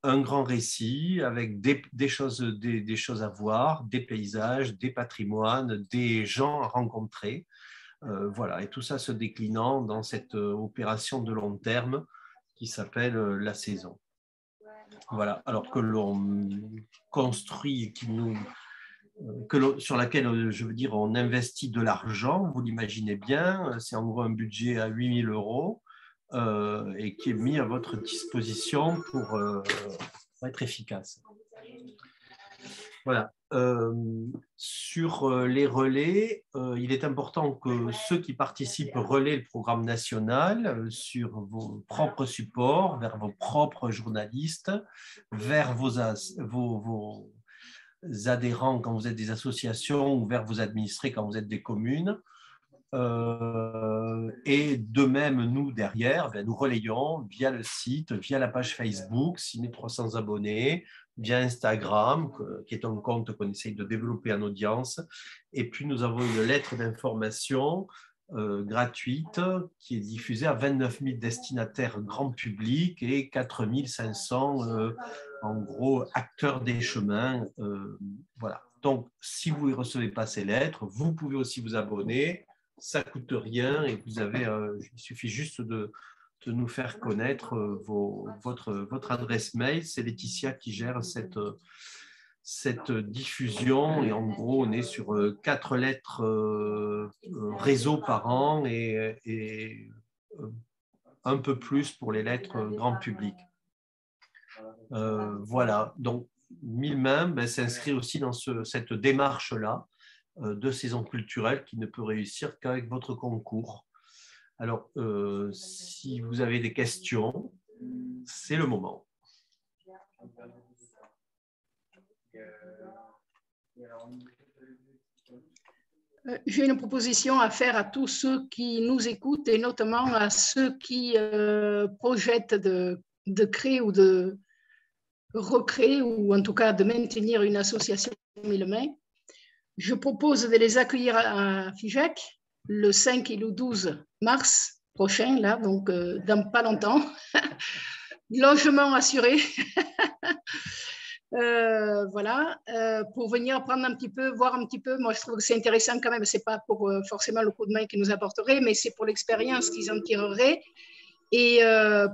un grand récit avec des choses à voir, des paysages, des patrimoines, des gens à rencontrer. Voilà, et tout ça se déclinant dans cette opération de long terme qui s'appelle la saison. Voilà, alors que l'on construit, sur laquelle, je veux dire, on investit de l'argent, vous l'imaginez bien, c'est en gros un budget à 8 000 € et qui est mis à votre disposition pour être efficace. Voilà. Sur les relais, il est important que ceux qui participent relaient le programme national sur vos propres supports, vers vos propres journalistes, vers vos adhérents quand vous êtes des associations ou vers vos administrés quand vous êtes des communes. Et de même, nous, derrière, nous relayons via le site, via la page Facebook, 6300 abonnés, via Instagram, qui est un compte qu'on essaye de développer en audience. Et puis, nous avons une lettre d'information gratuite qui est diffusée à 29 000 destinataires grand public et 4 500, en gros, acteurs des chemins. Voilà. Donc, si vous ne recevez pas ces lettres, vous pouvez aussi vous abonner. Ça ne coûte rien et vous avez, il suffit juste de nous faire connaître votre adresse mail. C'est Laetitia qui gère cette diffusion et en gros, on est sur 4 lettres réseau par an et un peu plus pour les lettres grand public. Voilà, donc Milmain s'inscrit aussi dans cette démarche-là de saison culturelle qui ne peut réussir qu'avec votre concours. Alors, si vous avez des questions, c'est le moment.
J'ai une proposition à faire à tous ceux qui nous écoutent et notamment à ceux qui projettent de créer ou de recréer ou en tout cas de maintenir une association Mille Mains. Je propose de les accueillir à Figeac le 5 et le 12 mars prochain, là, donc dans pas longtemps. Logement assuré. Voilà, pour venir prendre un petit peu, voir un petit peu. Moi, je trouve que c'est intéressant quand même. C'est pas pour forcément le coup de main qu'ils nous apporteraient, mais c'est pour l'expérience qu'ils en tireraient. Et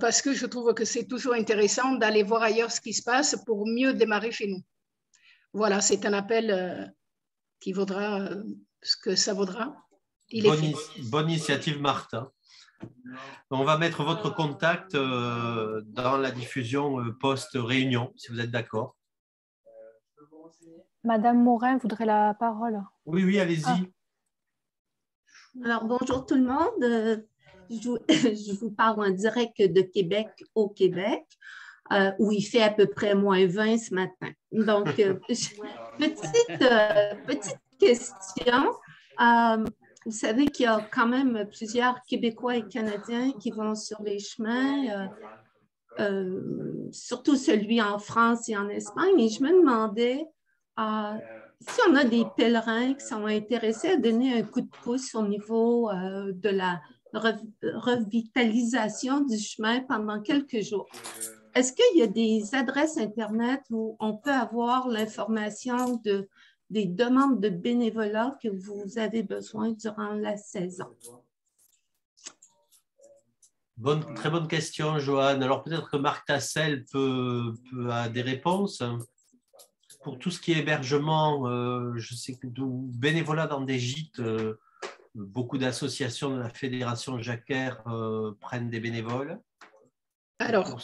parce que je trouve que c'est toujours intéressant d'aller voir ailleurs ce qui se passe pour mieux démarrer chez nous. Voilà, c'est un appel qui vaudra ce que ça vaudra.
Bonne initiative, Martha. On va mettre votre contact dans la diffusion post-réunion, si vous êtes d'accord.
Madame Morin voudrait la parole.
Oui, oui, allez-y.
Ah. Alors, bonjour tout le monde. Je vous parle en direct de Québec au Québec, où il fait à peu près moins 20 ce matin. Donc, petite question. Vous savez qu'il y a quand même plusieurs Québécois et Canadiens qui vont sur les chemins, surtout celui en France et en Espagne. Et je me demandais si on a des pèlerins qui sont intéressés à donner un coup de pouce au niveau de la revitalisation du chemin pendant quelques jours. Est-ce qu'il y a des adresses Internet où on peut avoir l'information des demandes de bénévolat que vous avez besoin durant la saison?
Très bonne question, Joanne. Alors peut-être que Marc Tassel peut avoir des réponses. Pour tout ce qui est hébergement, je sais que bénévolat dans des gîtes, beaucoup d'associations de la Fédération Jacquère prennent des bénévoles.
Alors,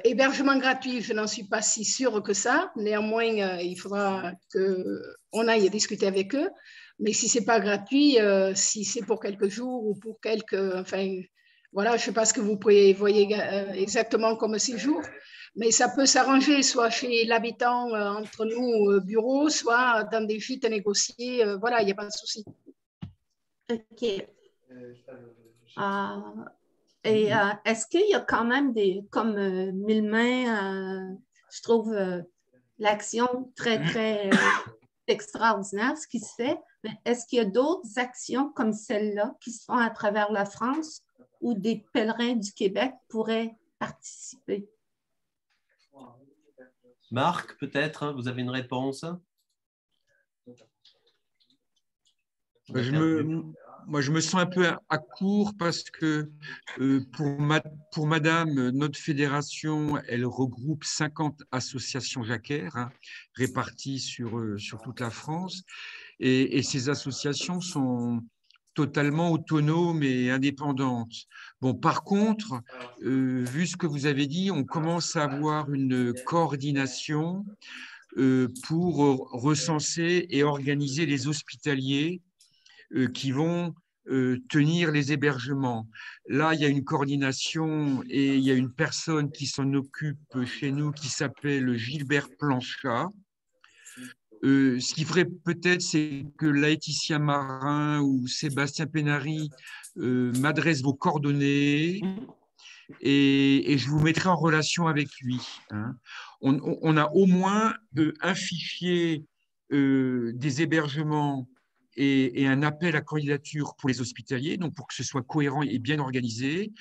hébergement gratuit, je n'en suis pas si sûre que ça. Néanmoins, il faudra qu'on aille discuter avec eux. Mais si ce n'est pas gratuit, si c'est pour quelques jours ou pour quelques... Enfin, voilà, je ne sais pas ce que vous voyez exactement comme séjour. Mais ça peut s'arranger soit chez l'habitant entre nous bureaux, soit dans des gîtes négociés. Voilà, il n'y a pas de souci.
OK. Et est-ce qu'il y a quand même comme Mille Mains, je trouve l'action très, très extraordinaire, ce qui se fait, mais est-ce qu'il y a d'autres actions comme celle-là qui se font à travers la France où des pèlerins du Québec pourraient participer?
Marc, peut-être, vous avez une réponse?
Moi, je me sens un peu à court parce que pour Madame, notre fédération, elle regroupe 50 associations jacquaires réparties sur toute la France. Et ces associations sont totalement autonomes et indépendantes. Bon, par contre, vu ce que vous avez dit, on commence à avoir une coordination pour recenser et organiser les hospitaliers qui vont tenir les hébergements. Là, il y a une coordination et il y a une personne qui s'en occupe chez nous qui s'appelle Gilbert Planchat. Ce qui ferait peut-être, c'est que Laetitia Marin ou Sébastien Pénary m'adressent vos coordonnées et je vous mettrai en relation avec lui. On a au moins un fichier des hébergements et un appel à candidature pour les hospitaliers, donc pour que ce soit cohérent et bien organisé.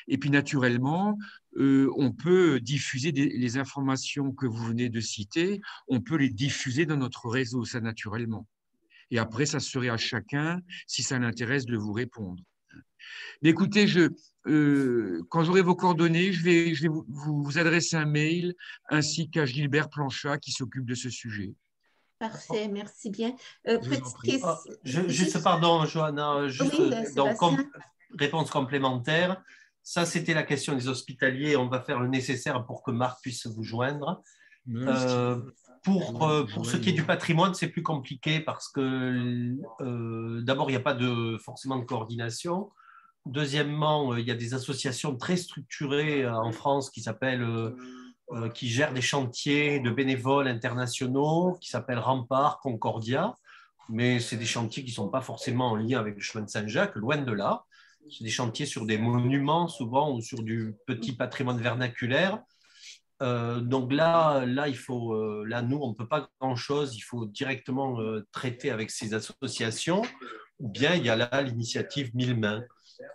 Et puis, naturellement, on peut diffuser les informations que vous venez de citer, on peut les diffuser dans notre réseau, ça naturellement. Et après, ça serait à chacun, si ça l'intéresse, de vous répondre. Mais écoutez, quand j'aurai vos coordonnées, je vais vous adresser un mail, ainsi qu'à Gilbert Planchat qui s'occupe de ce sujet.
Parfait, merci bien. Petite question.
Juste, pardon, Johanna, donc, réponse complémentaire. Ça, c'était la question des hospitaliers. On va faire le nécessaire pour que Marc puisse vous joindre. Pour ce qui est du patrimoine, c'est plus compliqué parce que d'abord, il n'y a pas forcément de coordination. Deuxièmement, il y a des associations très structurées en France qui s'appellent qui gère des chantiers de bénévoles internationaux qui s'appellent Rempart, Concordia, mais c'est des chantiers qui ne sont pas forcément en lien avec le chemin de Saint-Jacques, loin de là. C'est des chantiers sur des monuments souvent ou sur du petit patrimoine vernaculaire. Donc là, il faut, là, nous, on ne peut pas grand-chose. Il faut directement traiter avec ces associations. Ou bien il y a là l'initiative Mille Mains.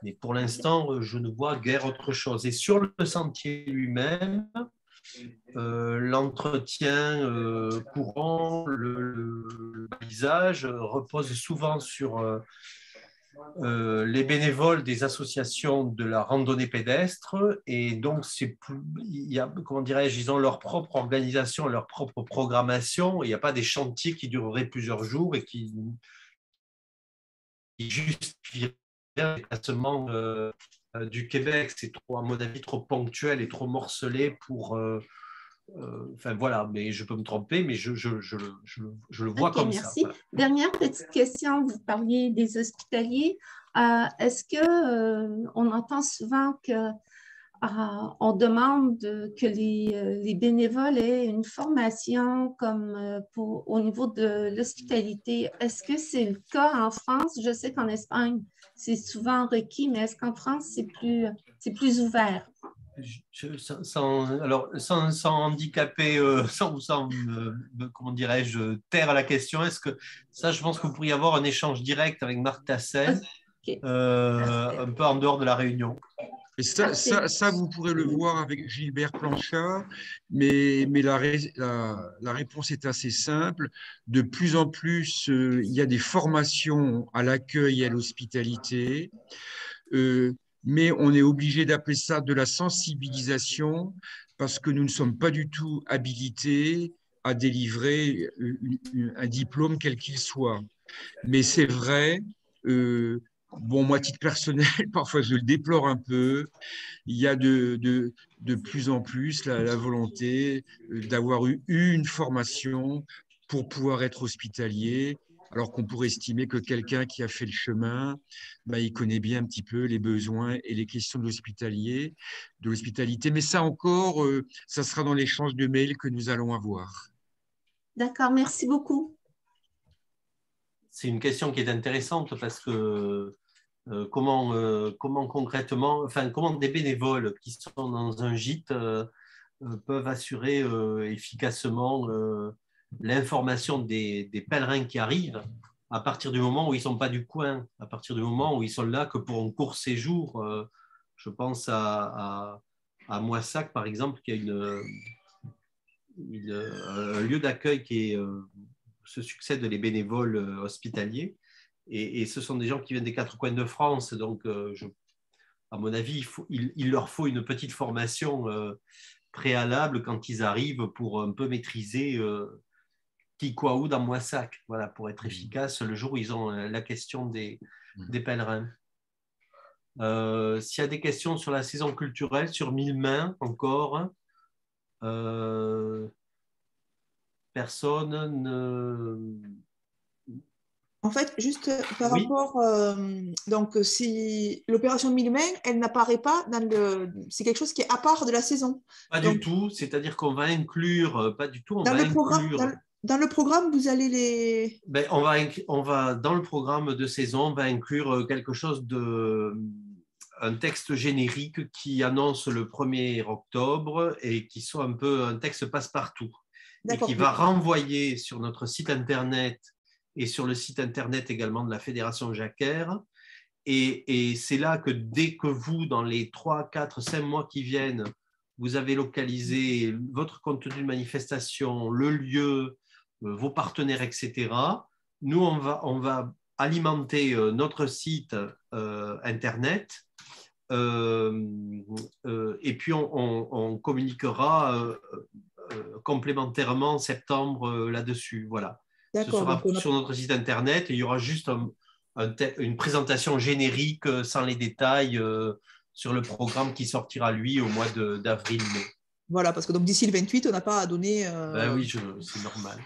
Mais pour l'instant, je ne vois guère autre chose. Et sur le sentier lui-même, l'entretien courant, le paysage repose souvent sur les bénévoles des associations de la randonnée pédestre, et donc il y a, comment dirais-je, ils ont leur propre organisation, leur propre programmation. Il n'y a pas des chantiers qui dureraient plusieurs jours et qui justifieraient le déplacement du Québec. C'est trop, à mon avis, trop ponctuel et trop morcelé pour. Enfin voilà, mais je peux me tromper, mais je le vois comme
merci.
ça. Voilà.
Dernière petite question, vous parliez des hospitaliers. Est-ce que on entend souvent que on demande que les bénévoles aient une formation comme au niveau de l'hospitalité? Est-ce que c'est le cas en France? Je sais qu'en Espagne, c'est souvent requis, mais est-ce qu'en France, c'est plus ouvert?
Sans handicaper, sans comment dirais-je, taire la question, est-ce que ça, je pense que vous pourriez avoir un échange direct avec Marc Tassel, un peu en dehors de la réunion.
Et ça, vous pourrez le voir avec Gilbert Planchat, mais la réponse est assez simple. De plus en plus, il y a des formations à l'accueil et à l'hospitalité. Mais on est obligé d'appeler ça de la sensibilisation parce que nous ne sommes pas du tout habilités à délivrer un diplôme quel qu'il soit. Mais c'est vrai, bon, moi, à titre personnel, parfois je le déplore un peu, il y a de plus en plus la volonté d'avoir eu une formation pour pouvoir être hospitalier, alors qu'on pourrait estimer que quelqu'un qui a fait le chemin, ben, il connaît bien un petit peu les besoins et les questions de l'hospitalité. Mais ça encore, ça sera dans l'échange de mails que nous allons avoir.
D'accord, merci beaucoup.
C'est une question qui est intéressante parce que comment concrètement, enfin, comment des bénévoles qui sont dans un gîte peuvent assurer efficacement l'information des pèlerins qui arrivent à partir du moment où ils ne sont pas du coin, à partir du moment où ils sont là que pour un court séjour. Je pense à Moissac, par exemple, qui a un lieu d'accueil qui se succèdent les bénévoles hospitaliers. Et ce sont des gens qui viennent des quatre coins de France. Donc, à mon avis, il leur faut une petite formation préalable quand ils arrivent pour un peu maîtriser qui, quoi, où dans Moissac, voilà, pour être efficace le jour où ils ont la question des pèlerins. S'il y a des questions sur la saison culturelle, sur Mille Mains encore, personne ne...
En fait, juste par rapport, donc si l'opération Mille Mains, elle n'apparaît pas dans le... C'est quelque chose qui est à part de la saison.
Pas du tout, c'est-à-dire qu'on va inclure, pas du tout,
Dans le programme, vous allez les...
Ben, on va, dans le programme de saison, on va inclure quelque chose un texte générique qui annonce le 1er octobre et qui soit un peu un texte passe-partout. Et qui va renvoyer sur notre site internet et sur le site internet également de la Fédération Jacquère. Et c'est là que dès que vous, dans les 3, 4, 5 mois qui viennent, vous avez localisé votre contenu de manifestation, le lieu, vos partenaires, etc., nous, on va alimenter notre site internet et puis on communiquera complémentairement en septembre là-dessus. Voilà. Ce sera sur notre site internet et il y aura juste une présentation générique sans les détails sur le programme qui sortira, lui, au mois d'avril-mai.
Voilà, parce que donc d'ici le 28, on n'a pas à donner...
Ben oui, c'est normal.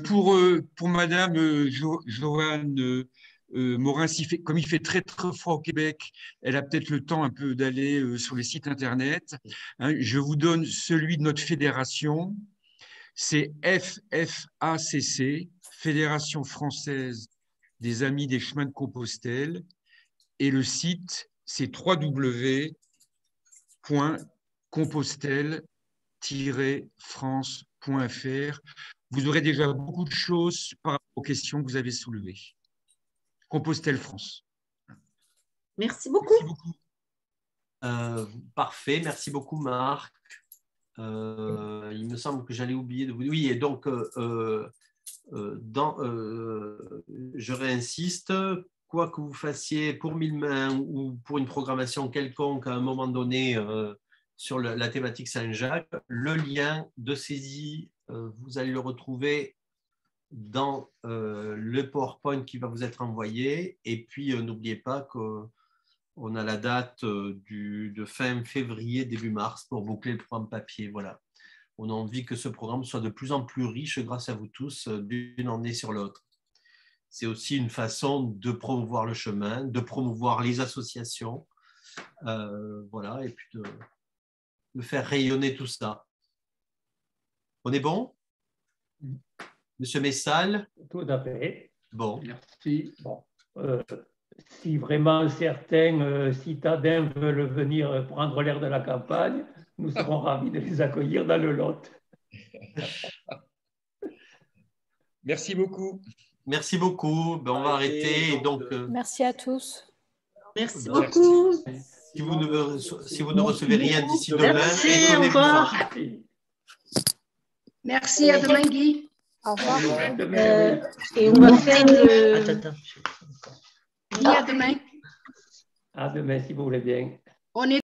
Pour Madame Joanne Morin, comme il fait très très froid au Québec, elle a peut-être le temps un peu d'aller sur les sites internet. Hein, je vous donne celui de notre fédération. C'est FFACC, Fédération française des Amis des Chemins de Compostelle. Et le site, c'est www.compostelle-france.fr. Vous aurez déjà beaucoup de choses par rapport aux questions que vous avez soulevées. Compostelle France.
Merci beaucoup.
Merci beaucoup.
Parfait, merci beaucoup Marc. Il me semble que j'allais oublier de vous dire. Oui, et donc, je réinsiste, quoi que vous fassiez pour Mille Mains ou pour une programmation quelconque à un moment donné sur la thématique Saint-Jacques, le lien de saisie, vous allez le retrouver dans le PowerPoint qui va vous être envoyé. Et puis, n'oubliez pas qu'on a la date de fin février, début mars pour boucler le programme papier. Voilà. On a envie que ce programme soit de plus en plus riche grâce à vous tous, d'une année sur l'autre. C'est aussi une façon de promouvoir le chemin, de promouvoir les associations, voilà, et puis de faire rayonner tout ça. On est bon? Monsieur Messal?
Tout à fait.
Bon.
Merci. Bon. Si vraiment certains citadins veulent venir prendre l'air de la campagne, nous serons ravis de les accueillir dans le Lot.
Merci beaucoup.
Merci beaucoup. Ben, on va arrêter. Donc,
merci à tous.
Merci beaucoup.
Si vous ne recevez rien d'ici demain,
merci, au revoir.
Merci, à demain Guy.
Au revoir.
Et on va faire le...
Guy, à demain.
À demain, si vous voulez bien.
On est